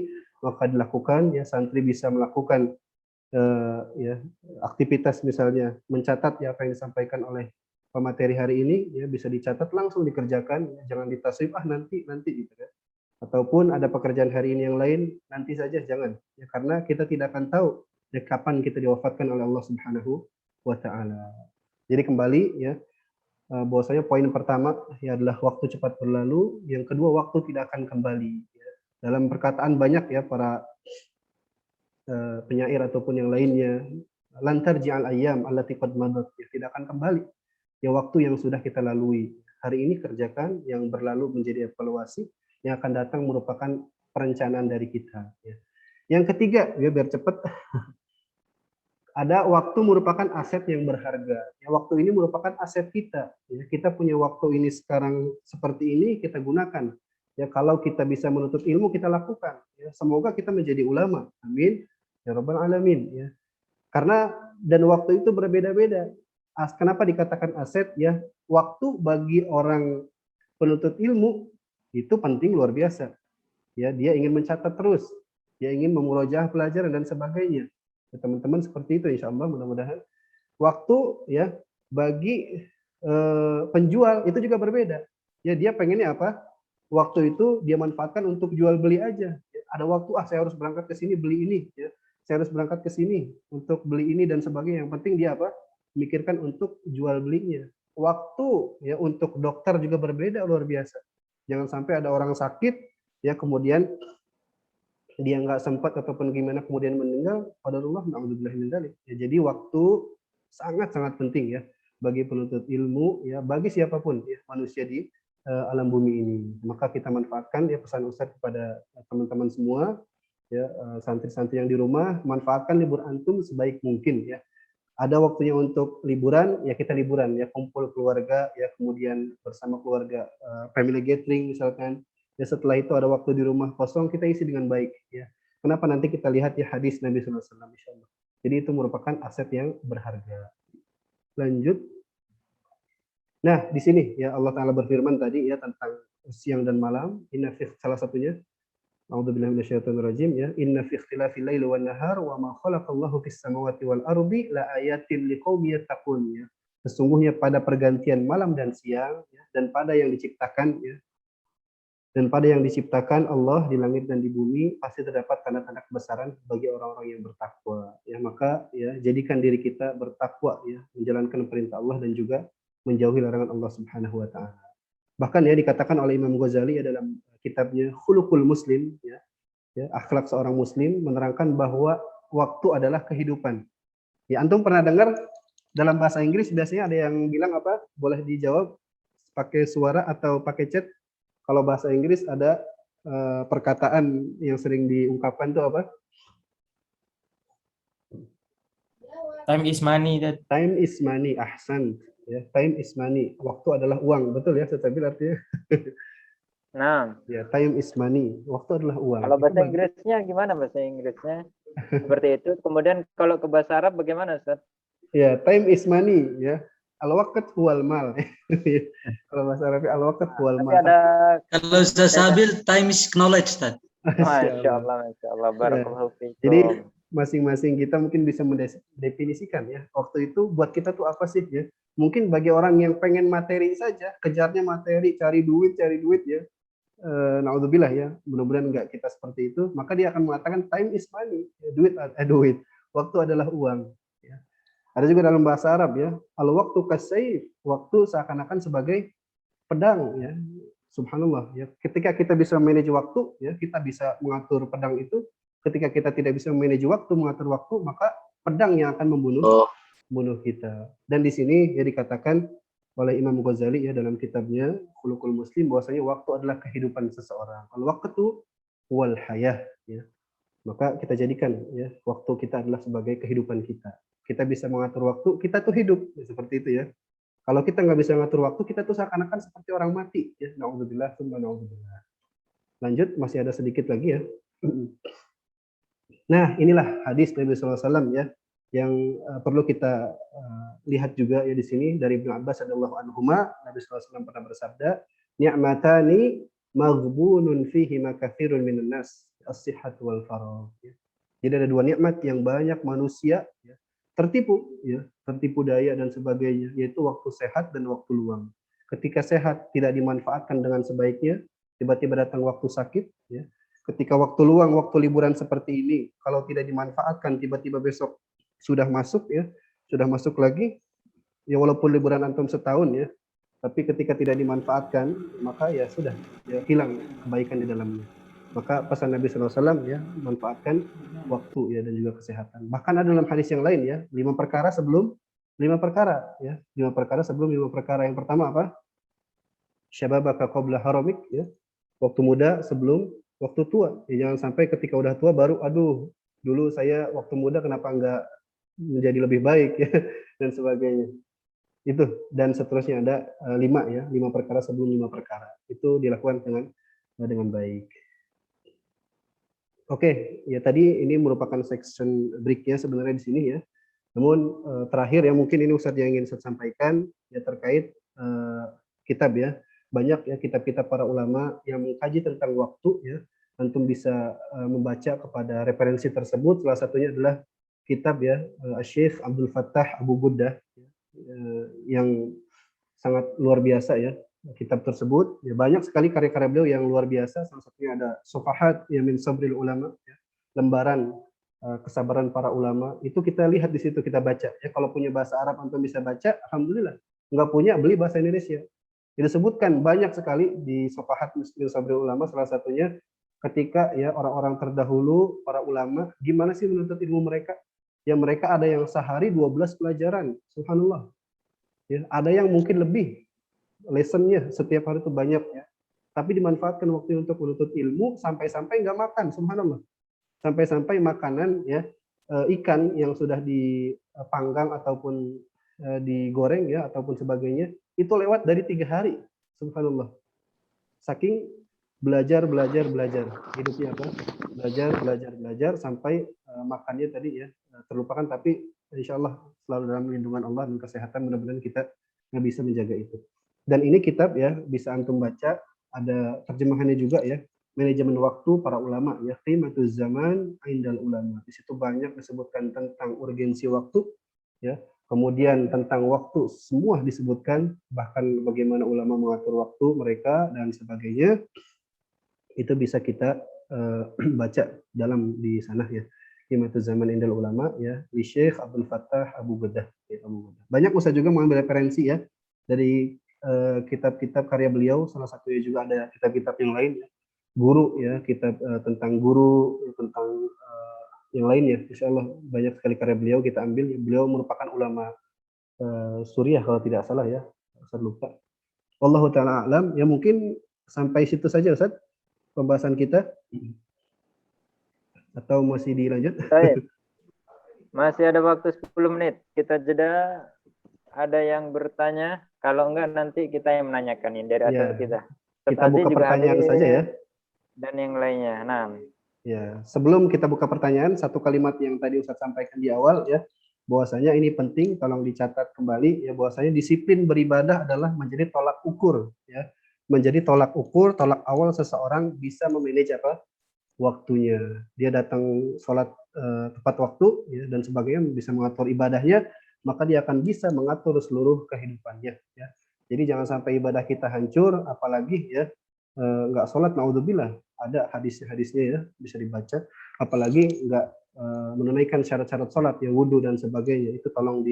C: maka dilakukan. Ya, santri bisa melakukan ya aktivitas misalnya mencatat ya apa yang disampaikan oleh pemateri hari ini, ya bisa dicatat langsung dikerjakan. Ya, jangan ditaswif nanti gitu kan. Ataupun ada pekerjaan hari ini yang lain nanti saja, jangan. Ya, karena kita tidak akan tahu ya, kapan kita diwafatkan oleh Allah Subhanahu wa Ta'ala. Jadi kembali ya, bahwasanya poin pertama ya adalah waktu cepat berlalu, yang kedua waktu tidak akan kembali. Ya. Dalam perkataan banyak ya para penyair ataupun yang lainnya, lantar ji'al ayyam allati qad madat, ya tidak akan kembali. Ya waktu yang sudah kita lalui. Hari ini kerjakan, yang berlalu menjadi evaluasi, yang akan datang merupakan perencanaan dari kita. Ya. Yang ketiga, ya biar cepat. Ada waktu merupakan aset yang berharga. Ya, waktu ini merupakan aset kita. Ya, kita punya waktu ini sekarang seperti ini, kita gunakan. Ya, kalau kita bisa menuntut ilmu, kita lakukan. Ya, semoga kita menjadi ulama. Amin. Ya Rabbal Alamin. Ya. Karena dan waktu itu berbeda-beda. Kenapa dikatakan aset? Ya, waktu bagi orang penuntut ilmu itu penting luar biasa. Ya, dia ingin mencatat terus. Dia ingin memurojaah pelajaran dan sebagainya. Teman-teman seperti itu, insya Allah mudah-mudahan. Waktu ya bagi penjual itu juga berbeda. Ya dia pengennya apa? Waktu itu dia manfaatkan untuk jual beli aja. Ya, ada waktu saya harus berangkat ke sini beli ini. Ya, saya harus berangkat ke sini untuk beli ini dan sebagainya. Yang penting dia apa? Mikirkan untuk jual belinya. Waktu ya untuk dokter juga berbeda luar biasa. Jangan sampai ada orang sakit ya kemudian dia nggak sempat ataupun gimana kemudian meninggal, qadarullah na'udzubillah min dzalik. Ya, jadi waktu sangat-sangat penting ya bagi penuntut ilmu ya, bagi siapapun ya manusia di alam bumi ini. Maka kita manfaatkan ya pesan Ustadz kepada teman-teman semua ya, santri-santri yang di rumah, manfaatkan libur antum sebaik mungkin ya. Ada waktunya untuk liburan ya, kita liburan ya, kumpul keluarga ya, kemudian bersama keluarga family gathering misalkan. Ya, setelah itu ada waktu di rumah kosong, kita isi dengan baik. Ya. Kenapa nanti kita lihat ya hadis Nabi SAW, insyaallah. Jadi itu merupakan aset yang berharga. Lanjut. Nah, di sini ya Allah Ta'ala berfirman tadi ya tentang siang dan malam. Ini salah satunya. A'udzubillahi minasyaitonir rajim ya. Inna fi ikhtilafil laili wan nahar wa ma khalaqallahu fis samawati wal ardi la ayatin liqaumin yattaqun ya. Sesungguhnya pada pergantian malam dan siang ya, dan pada yang diciptakan ya, dan pada yang diciptakan Allah di langit dan di bumi pasti terdapat tanda-tanda kebesaran bagi orang-orang yang bertakwa ya. Maka ya jadikan diri kita bertakwa ya, menjalankan perintah Allah dan juga menjauhi larangan Allah Subhanahu wa taala. Bahkan ya dikatakan oleh Imam Ghazali ya, dalam kitabnya Khuluqul Muslim ya, akhlak seorang muslim, menerangkan bahwa waktu adalah kehidupan. Ya, antum pernah dengar dalam bahasa Inggris biasanya ada yang bilang apa? Boleh dijawab pakai suara atau pakai chat. Kalau bahasa Inggris ada perkataan yang sering diungkapkan itu apa?
B: Time is money. That.
C: Time is money. Ahsan. Ya, time is money. Waktu adalah uang. Betul ya, Ustaz artinya?
F: Nah,
C: ya, time is money. Waktu adalah uang.
F: Kalau bahasa Inggrisnya gimana bahasa Inggrisnya? Seperti itu. Kemudian kalau ke bahasa Arab bagaimana, Ustaz?
C: Ya, time is money ya. Al-waqt huwal mal. Kalau bahasa Arab al-waqt huwal mal.
H: Kalau Ustaz Sabil, time is knowledge, Ustaz.
F: Masya Allah. Barakallahu fiikum.
C: Jadi masing-masing kita mungkin bisa mendefinisikan ya. Waktu itu buat kita tuh apa sih ya? Mungkin bagi orang yang pengen materi saja, kejarnya materi, cari duit ya. Naudzubillah ya, mudah-mudahan enggak kita seperti itu, maka dia akan mengatakan time is money, duit, waktu adalah uang ya. Ada juga dalam bahasa Arab ya, al-waqtu kasayf, waktu seakan-akan sebagai pedang ya. Subhanallah ya, ketika kita bisa manage waktu ya, kita bisa mengatur pedang itu. Ketika kita tidak bisa manage waktu, mengatur waktu, maka pedang yang akan membunuh kita. Dan di sini ya dikatakan oleh Imam Ghazali ya dalam kitabnya Khuluqul Muslim bahwasanya waktu adalah kehidupan seseorang. Al-waqtu wal hayah ya. Maka kita jadikan ya waktu kita adalah sebagai kehidupan kita. Kita bisa mengatur waktu, kita tuh hidup ya, seperti itu ya. Kalau kita nggak bisa mengatur waktu, kita tuh seakan-akan seperti orang mati ya. Nauzubillah, tsumma nauzubillah. Lanjut, masih ada sedikit lagi ya. Nah, inilah hadis Nabi SAW ya yang perlu kita lihat juga ya di sini dari Ibnu Abbas radhiyallahu anhuma. Nabi SAW pernah bersabda, ni'matani maghbunun fihi ma katsirun minan nas, as-sihhat wal faragh. Jadi ada dua nikmat yang banyak manusia ya, tertipu daya dan sebagainya, yaitu waktu sehat dan waktu luang. Ketika sehat tidak dimanfaatkan dengan sebaiknya, tiba-tiba datang waktu sakit ya. Ketika waktu luang, waktu liburan seperti ini, kalau tidak dimanfaatkan, tiba-tiba besok sudah masuk lagi, ya walaupun liburan antum setahun ya, tapi ketika tidak dimanfaatkan, maka ya sudah, ya hilang kebaikan di dalamnya. Maka pesan Nabi SAW ya, manfaatkan waktu ya dan juga kesehatan. Bahkan ada dalam hadis yang lain ya, 5 perkara sebelum 5 perkara ya, 5 perkara sebelum 5 perkara. Yang pertama apa? Syababaka qabla haramik ya, waktu muda sebelum waktu tua. Ya, jangan sampai ketika udah tua baru, aduh, dulu saya waktu muda kenapa enggak menjadi lebih baik ya dan sebagainya. Itu dan seterusnya ada 5 ya, 5 perkara sebelum 5 perkara. Itu dilakukan dengan baik. Oke, ya tadi ini merupakan section break-nya sebenarnya di sini ya. Namun terakhir ya mungkin ini Ustadz yang ingin saya sampaikan ya terkait kitab ya. Banyak ya kitab-kitab para ulama yang mengkaji tentang waktu ya. Antum bisa membaca kepada referensi tersebut. Salah satunya adalah kitab ya Syekh Abdul Fattah Abu Ghuddah yang sangat luar biasa ya kitab tersebut. Ya, banyak sekali karya-karya beliau yang luar biasa. Salah satunya ada Sofahat ya min sabril ulama ya, lembaran kesabaran para ulama. Itu kita lihat di situ, kita baca ya. Kalau punya bahasa Arab antum bisa baca, alhamdulillah. Enggak punya, beli bahasa Indonesia. Disebutkan banyak sekali di Sofahat min sabril ulama, salah satunya ketika ya orang-orang terdahulu para ulama gimana sih menuntut ilmu mereka? Ya mereka ada yang sehari 12 pelajaran, subhanallah. Ya, ada yang mungkin lebih lessonnya setiap hari itu banyak ya. Tapi dimanfaatkan waktu untuk menuntut ilmu sampai-sampai nggak makan, subhanallah. Sampai-sampai makanan ya ikan yang sudah dipanggang ataupun digoreng ya ataupun sebagainya itu lewat dari 3 hari, subhanallah. Saking belajar hidupnya apa? Belajar sampai makannya tadi ya terlupakan, tapi insya Allah selalu dalam lindungan Allah dan kesehatan, mudah-mudahan kita nggak bisa menjaga itu. Dan ini kitab ya bisa antum baca, ada terjemahannya juga ya, manajemen waktu para ulama ya, qimatuz zaman indal ulama. Di situ banyak disebutkan tentang urgensi waktu ya. Kemudian tentang waktu semua disebutkan, bahkan bagaimana ulama mengatur waktu mereka dan sebagainya. Itu bisa kita baca dalam di sana ya. Qimatuz zaman indal ulama ya, li Syekh Abdul Fattah Abu Bedah ya, Abu Bedah. Banyak Ustaz juga mengambil referensi ya dari kitab-kitab karya beliau, salah satunya juga ada kitab-kitab yang lain ya. Guru ya, kitab tentang guru, tentang yang lain ya. Insyaallah banyak sekali karya beliau kita ambil. Beliau merupakan ulama Suriah kalau tidak salah ya. Ustaz lupa. Wallahu taala alam. Ya mungkin sampai situ saja Ustaz pembahasan kita. Atau masih dilanjut?
F: Baik. Masih ada waktu 10 menit. Kita jeda. Ada yang bertanya? Kalau enggak nanti kita yang menanyakan ini dari atas kita.
C: Kita buka pertanyaan saja ya.
F: Dan yang lainnya. Nah.
C: Ya, sebelum kita buka pertanyaan, satu kalimat yang tadi Ustaz sampaikan di awal ya, bahwasanya ini penting, tolong dicatat kembali ya, bahwasanya disiplin beribadah adalah menjadi tolak ukur ya. Menjadi tolak ukur, tolak awal seseorang bisa memanage apa? Waktunya. Dia datang sholat tepat waktu ya, dan sebagainya, bisa mengatur ibadahnya, maka dia akan bisa mengatur seluruh kehidupannya ya. Jadi jangan sampai ibadah kita hancur, apalagi ya nggak sholat, naudzubillah. Ada hadis-hadisnya ya, bisa dibaca. Apalagi nggak menunaikan syarat-syarat sholat ya, wudhu dan sebagainya. Itu tolong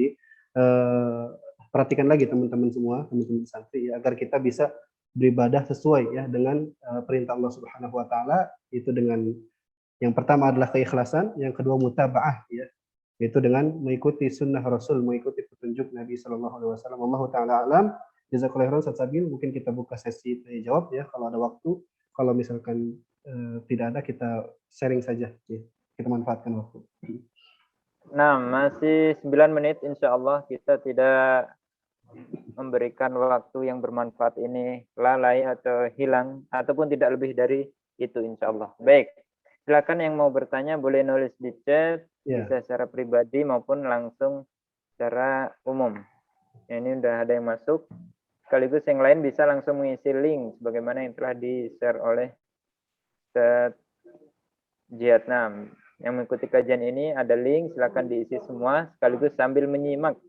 C: perhatikan lagi teman-teman semua, teman-teman santri ya, agar kita bisa beribadah sesuai ya dengan perintah Allah Subhanahu wa taala. Itu dengan yang pertama adalah keikhlasan, yang kedua mutabaah ya, yaitu dengan mengikuti sunnah Rasul, mengikuti petunjuk Nabi Shallallahu alaihi wasallam. Allahu taala alam. Jazakallahu khairan Ustaz Sabil. Mungkin kita buka sesi tanya jawab ya kalau ada waktu. Kalau misalkan tidak ada, kita sharing saja ya. Kita manfaatkan waktu.
F: Nah, masih 9 menit, insya Allah kita tidak memberikan waktu yang bermanfaat ini lalai atau hilang, ataupun tidak lebih dari itu, insya Allah. Baik, silakan yang mau bertanya boleh nulis di chat, bisa secara pribadi maupun langsung secara umum. Ini udah ada yang masuk. Sekaligus yang lain bisa langsung mengisi link sebagaimana yang telah di-share oleh Ustaz Jihad. Nah, yang mengikuti kajian ini ada link, silakan diisi semua sekaligus sambil menyimak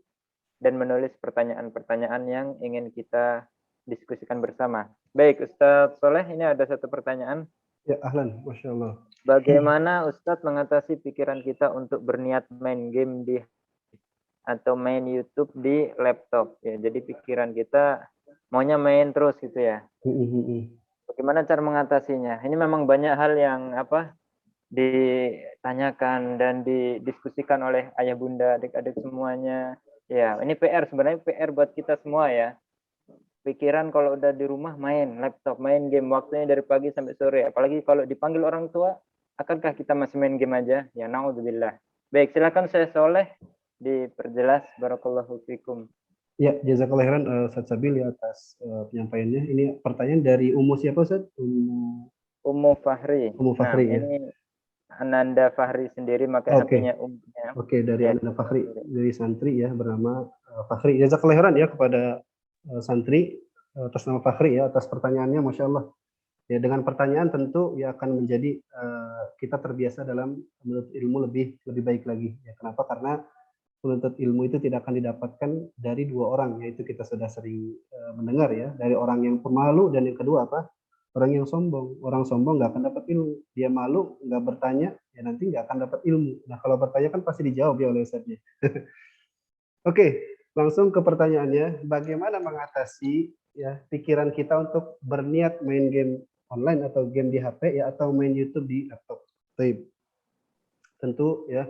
F: dan menulis pertanyaan-pertanyaan yang ingin kita diskusikan bersama. Baik, Ustaz Soleh, ini ada satu pertanyaan.
C: Ya, ahlan, Masya Allah.
F: Bagaimana Ustadz mengatasi pikiran kita untuk berniat main game di atau main YouTube di laptop? Ya, jadi pikiran kita maunya main terus gitu ya. Bagaimana cara mengatasinya? Ini memang banyak hal yang ditanyakan dan didiskusikan oleh ayah bunda, adik-adik semuanya. Ya, ini PR, sebenarnya PR buat kita semua ya. Pikiran kalau udah di rumah main laptop, main game, waktunya dari pagi sampai sore. Apalagi kalau dipanggil orang tua, akankah kita masih main game aja? Ya, naudzubillah. Baik, silakan saya Soleh diperjelas. Barakallahu fikum.
C: Ya, jazakallahu khairan Ustaz Sabil ya atas penyampaiannya. Ini pertanyaan dari Ummu siapa Ustaz?
F: Ummu Fahri.
C: Ummu Fahri
F: nah,
C: ya.
F: Ini Ananda Fahri sendiri, maka artinya umumnya.
C: Oke, dari Ananda Fahri, dari santri ya bernama Fahri. Jazakallahu khairan ya kepada santri atas nama Fahri ya, atas pertanyaannya, Masya Allah. Ya, dengan pertanyaan tentu ya akan menjadi kita terbiasa dalam menuntut ilmu lebih baik lagi. Ya, kenapa? Karena menuntut ilmu itu tidak akan didapatkan dari dua orang, yaitu kita sudah sering mendengar ya, dari orang yang pemalu dan yang kedua apa? Orang yang sombong. Orang sombong nggak akan dapat ilmu. Dia malu, nggak bertanya, ya nanti nggak akan dapat ilmu. Nah, kalau bertanya kan pasti dijawab ya oleh Ustaznya. Oke, langsung ke pertanyaannya. Bagaimana mengatasi ya pikiran kita untuk berniat main game online atau game di HP ya, atau main YouTube di laptop? Tentu ya,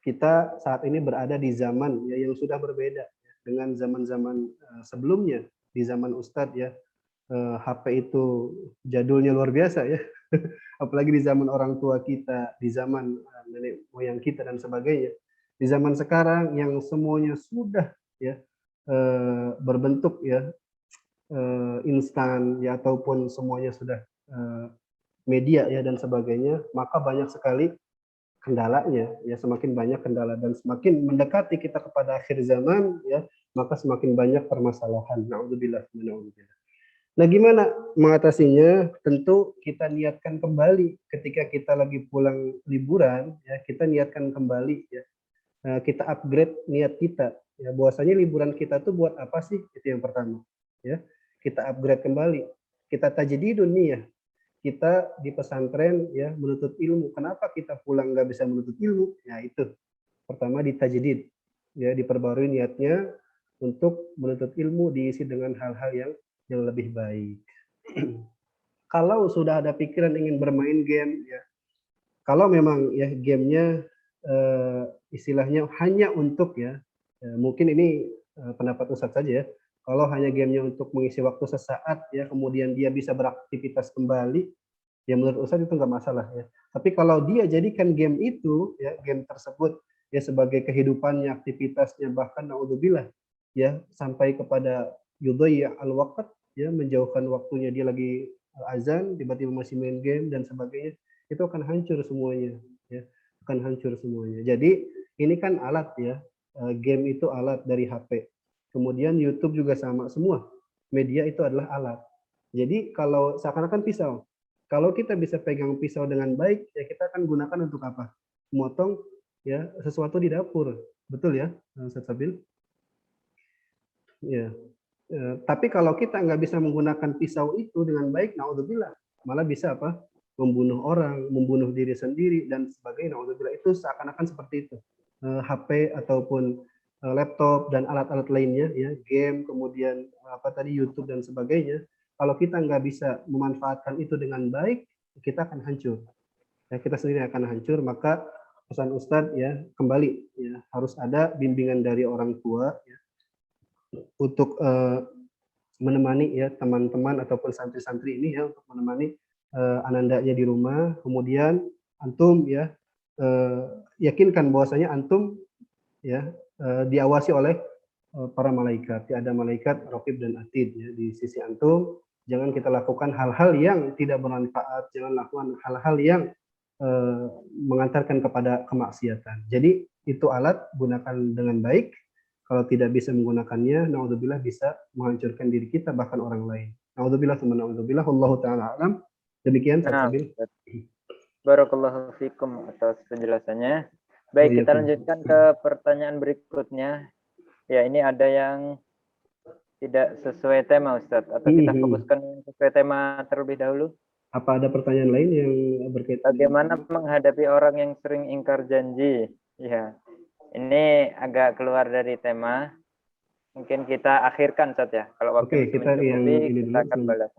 C: kita saat ini berada di zaman ya yang sudah berbeda ya, dengan zaman-zaman sebelumnya. Di zaman Ustadz ya, HP itu jadulnya luar biasa ya. Apalagi di zaman orang tua kita, di zaman nenek moyang kita dan sebagainya. Di zaman sekarang yang semuanya sudah ya berbentuk ya instan ya, ataupun semuanya sudah media ya dan sebagainya, maka banyak sekali kendalanya ya, semakin banyak kendala dan semakin mendekati kita kepada akhir zaman ya, maka semakin banyak permasalahan. Naudzubillah. Nah, gimana mengatasinya? Tentu kita niatkan kembali ketika kita lagi pulang liburan, ya kita niatkan kembali, ya. Kita upgrade niat kita, ya bahwasanya liburan kita tuh buat apa sih? Itu yang pertama, ya. Kita upgrade kembali, kita tajdidun niyah. Kita di pesantren ya menuntut ilmu. Kenapa kita pulang nggak bisa menuntut ilmu? Ya itu. Pertama ditajdid, ya diperbarui niatnya untuk menuntut ilmu, diisi dengan hal-hal yang lebih baik. Kalau sudah ada pikiran ingin bermain game, ya kalau memang ya gamenya istilahnya hanya untuk ya mungkin ini pendapat Ustadz saja ya. Kalau hanya gamenya untuk mengisi waktu sesaat ya, kemudian dia bisa beraktivitas kembali, ya menurut Ustadz itu nggak masalah ya. Tapi kalau dia jadikan game itu ya, game tersebut ya sebagai kehidupannya, aktivitasnya, bahkan naudzubillah ya sampai kepada yudhayya al-waqt ya, menjauhkan waktunya, dia lagi azan tiba-tiba masih main game dan sebagainya, itu akan hancur semuanya ya, akan hancur semuanya. Jadi ini kan alat ya, game itu alat dari HP. Kemudian YouTube juga sama, semua media itu adalah alat. Jadi kalau seakan-akan pisau, kalau kita bisa pegang pisau dengan baik, ya kita akan gunakan untuk apa? Memotong ya sesuatu di dapur, betul ya, Ustaz Sabil? Ya. Tapi kalau kita nggak bisa menggunakan pisau itu dengan baik, naudzubillah, malah bisa apa? Membunuh orang, membunuh diri sendiri dan sebagainya. Naudzubillah, itu seakan-akan seperti itu. HP ataupun laptop dan alat-alat lainnya, ya, game, kemudian apa tadi YouTube dan sebagainya. Kalau kita nggak bisa memanfaatkan itu dengan baik, kita akan hancur. Ya, kita sendiri akan hancur. Maka pesan Ustadz ya kembali ya harus ada bimbingan dari orang tua ya, untuk menemani ya teman-teman ataupun santri-santri ini ya, untuk menemani anandanya di rumah. Kemudian antum ya yakinkan bahwasanya antum ya diawasi oleh para malaikat. Ya, ada malaikat Raqib dan Atid ya di sisi antum. Jangan kita lakukan hal-hal yang tidak bermanfaat, jangan lakukan hal-hal yang mengantarkan kepada kemaksiatan. Jadi itu alat, gunakan dengan baik. Kalau tidak bisa menggunakannya, naudzubillah bisa menghancurkan diri kita bahkan orang lain. Naudzubillah tsumma naudzubillah, wallahu taala alam. Demikian Sabil.
F: Barakallahu fikum atas penjelasannya. Baik, kita lanjutkan ke pertanyaan berikutnya. Ya, ini ada yang tidak sesuai tema, Ustadz. Atau kita fokuskan sesuai tema terlebih dahulu?
C: Apa ada pertanyaan lain yang berkaitan?
F: Bagaimana menghadapi orang yang sering ingkar janji? Ya, ini agak keluar dari tema. Mungkin kita akhirkan, Ustadz ya. Kalau waktu
C: kita
F: akan balas.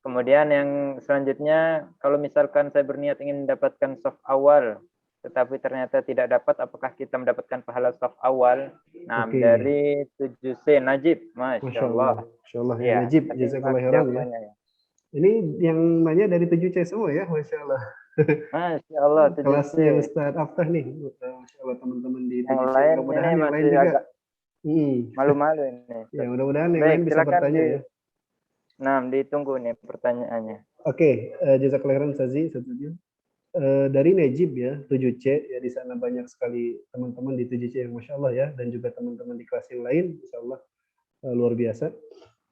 F: Kemudian yang selanjutnya, kalau misalkan saya berniat ingin mendapatkan soft awal, tetapi ternyata tidak dapat, apakah kita mendapatkan pahala soft awal? Nah, dari 7C, Najib. Masya Allah.
C: Masya Allah, ya, Najib. Jazakallah khairan ya. Ini yang nanya dari 7C semua ya, Masya Allah.
F: Masya Allah.
C: Kelasnya Ustadz Aftah nih. Masya Allah, teman-teman di 7C.
F: Yang lain ini masih agak malu-malu ini.
C: Ya, mudah-mudahan yang lain bisa bertanya ya.
F: Nah, ditunggu nih pertanyaannya.
C: Oke, jazakallah khairan Sazi. Dari Najib ya, 7C ya, di sana banyak sekali teman-teman di 7C yang Masya Allah ya, dan juga teman-teman di kelas yang lain, Insya Allah luar biasa.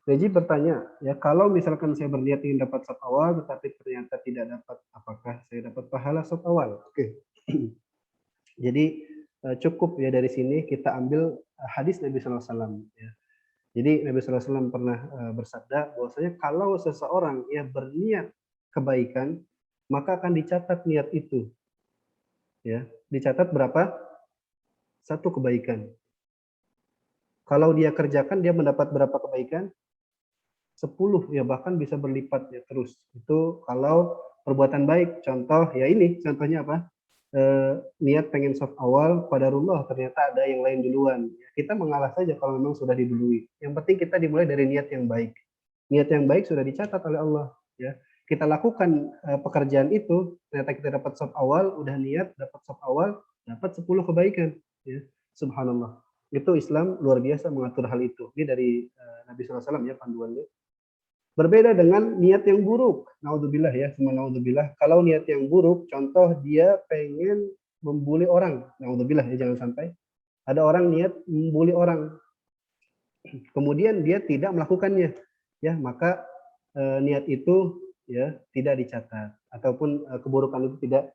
C: Najib bertanya, ya kalau misalkan saya berniat ingin dapat soft awal, tetapi ternyata tidak dapat, apakah saya dapat pahala soft awal? Oke. Jadi cukup ya dari sini kita ambil hadis Nabi SAW ya. Jadi Nabi SAW pernah bersabda bahwasanya kalau seseorang ya berniat kebaikan, maka akan dicatat niat itu. Ya, dicatat berapa? 1 kebaikan. Kalau dia kerjakan, dia mendapat berapa kebaikan? 10 ya, bahkan bisa berlipat ya terus. Itu kalau perbuatan baik. Contoh ya ini, contohnya apa? Niat pengen soft awal, qadarullah ternyata ada yang lain duluan. Kita mengalah saja kalau memang sudah didului. Yang penting kita dimulai dari niat yang baik. Niat yang baik sudah dicatat oleh Allah. Ya, kita lakukan pekerjaan itu, ternyata kita dapat soft awal, udah niat dapat soft awal, dapat 10 kebaikan. Ya, subhanallah. Itu Islam luar biasa mengatur hal itu. Ini dari Nabi SAW ya panduannya. Berbeda dengan niat yang buruk. Naudzubillah ya, semua naudzubillah. Kalau niat yang buruk, contoh dia pengen membuli orang. Naudzubillah ya, jangan sampai. Ada orang niat membuli orang. Kemudian dia tidak melakukannya. Ya, maka niat itu ya tidak dicatat ataupun keburukan itu tidak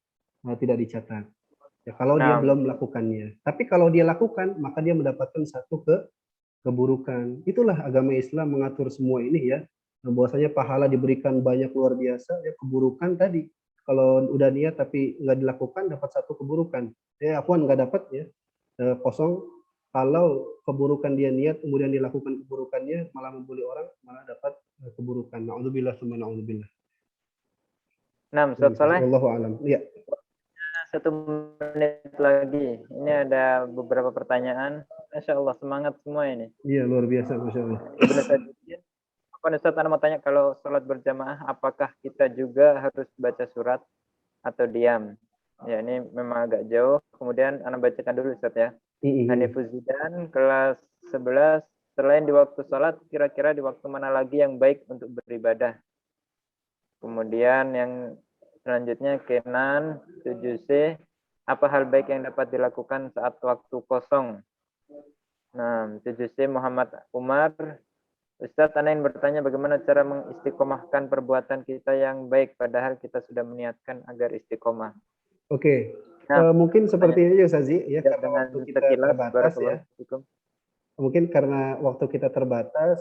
C: dicatat. Ya, kalau dia
F: Nah,
C: belum melakukannya. Tapi kalau dia lakukan, maka dia mendapatkan satu keburukan. Itulah agama Islam mengatur semua ini ya. Nah, bahwasanya pahala diberikan banyak luar biasa, ya keburukan tadi. Kalau udah niat tapi nggak dilakukan, dapat satu keburukan. Ya, Afwan nggak dapat ya, kosong. Kalau keburukan dia niat, kemudian dilakukan keburukannya, malah membuli orang, malah dapat keburukan. Na'udzubillah, summa na'udzubillah.
F: nah, Ustaz Saleh,
C: Wallahu a'lam. Iya.
F: 1 menit lagi. Ini ada beberapa pertanyaan. Masya Allah, semangat semua ini.
C: Iya, luar biasa, Masya Allah.
F: Ibnu Sayyidin, Ustaz, Anda mau tanya, kalau sholat berjamaah, apakah kita juga harus baca surat atau diam? Ya, ini memang agak jauh. Kemudian Anda bacakan dulu, Ustaz ya. Hanifuz Zidan, kelas 11. Selain di waktu sholat, kira-kira di waktu mana lagi yang baik untuk beribadah? Kemudian yang selanjutnya Kenan 7C, apa hal baik yang dapat dilakukan saat waktu kosong? Nah, 7C Muhammad Umar, Ustadz, Anda ingin bertanya bagaimana cara mengistiqomahkan perbuatan kita yang baik padahal kita sudah meniatkan agar istiqomah.
C: Oke.
F: Nah,
C: Mungkin seperti ini ya Sazi ya, karena
F: dengan
C: waktu kita
F: sekilas,
C: terbatas ya.
F: barakallahu.
C: Mungkin karena waktu kita terbatas,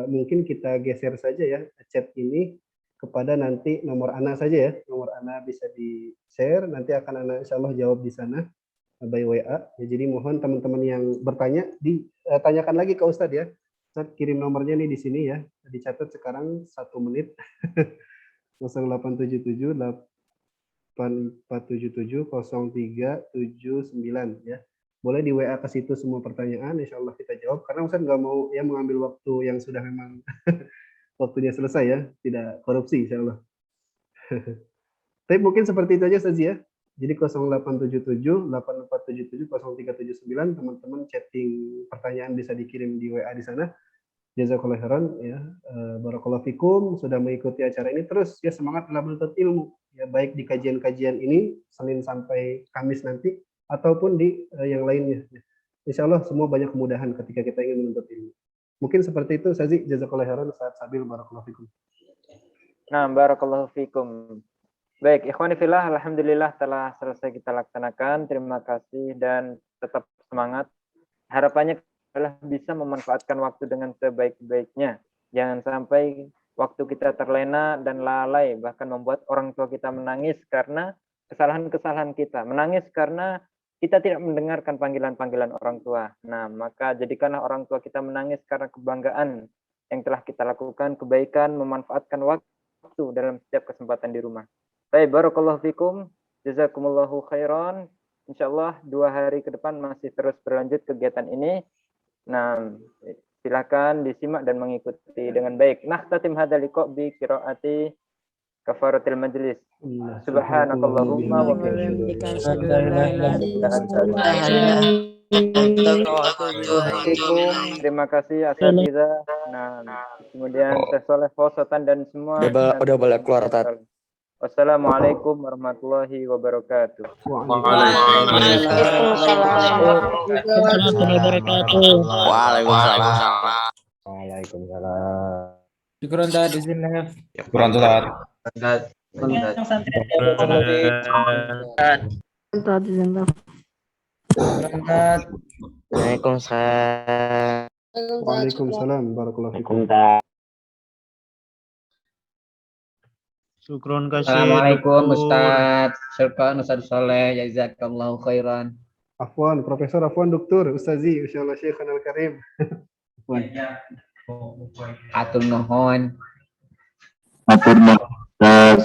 C: mungkin kita geser saja ya chat ini kepada nanti nomor Ana saja ya. Nomor Ana bisa di-share, nanti akan Ana insya Allah jawab di sana by WA. Ya, jadi mohon teman-teman yang bertanya, ditanyakan lagi ke Ustadz ya. Ustadz kirim nomornya nih di sini ya. Dicatat sekarang 1 menit. 0877 8477 0379 ya. Boleh di WA ke situ semua pertanyaan, insya Allah kita jawab. Karena Ustadz nggak mau ya mengambil waktu yang sudah memang waktunya selesai ya, tidak korupsi insya Allah. Tapi mungkin seperti itu aja Ustadz ya. Jadi 0877 8477 0379, teman-teman chatting pertanyaan bisa dikirim di WA di sana. Jazakallahu khairan ya. Barakallahu fikum sudah mengikuti acara ini, terus ya semangat dalam menuntut ilmu ya, baik di kajian-kajian ini Senin sampai Kamis nanti ataupun di yang lainnya. Insya Allah semua banyak kemudahan ketika kita ingin menuntut ilmu. Mungkin seperti itu Sazi, jazakallahu khairan. Ustaz Sabil, barakallahu fikum.
F: Nah, barakallahu fikum. Baik, ikhwani fillah, alhamdulillah telah selesai kita laksanakan. Terima kasih dan tetap semangat. Harapannya adalah bisa memanfaatkan waktu dengan sebaik-baiknya. Jangan sampai waktu kita terlena dan lalai, bahkan membuat orang tua kita menangis karena kesalahan-kesalahan kita. Menangis karena kita tidak mendengarkan panggilan-panggilan orang tua. Nah, maka jadikanlah orang tua kita menangis karena kebanggaan yang telah kita lakukan, kebaikan, memanfaatkan waktu dalam setiap kesempatan di rumah. Baik, barakallahu fikum, jazakumullahu khairan. Insyaallah 2 hari ke depan masih terus berlanjut kegiatan ini. Nah, silakan disimak dan mengikuti dengan baik. Nakhtatim hadzal liqa bi qiraati kafaratil majlis. Subhanakallahumma wa bihamdika asyhadu an la ilaha illa anta astaghfiruka. Terima kasih asatidzah. Nah, kemudian Syekh Saleh Fauzan dan semua.
J: Udah boleh keluar Tat.
F: Wassalamualaikum warahmatullahi wabarakatuh.
J: Waalaikumsalam.
B: Syukran Tat, izin ya.
J: Syukran Tat.
G: Waalaikumsalam.
C: Waalaikumsalam, barakallahu fikum.
B: Syukron kasih.
K: Assalamualaikum Ustaz. Syukran Ustaz Saleh, jazakallahu khairan.
C: Afwan, Profesor Afwan, Doktor, Ustazi, insyaallah Syekhana al-Karim.
K: Atur nuhun.
E: Atur nuhun.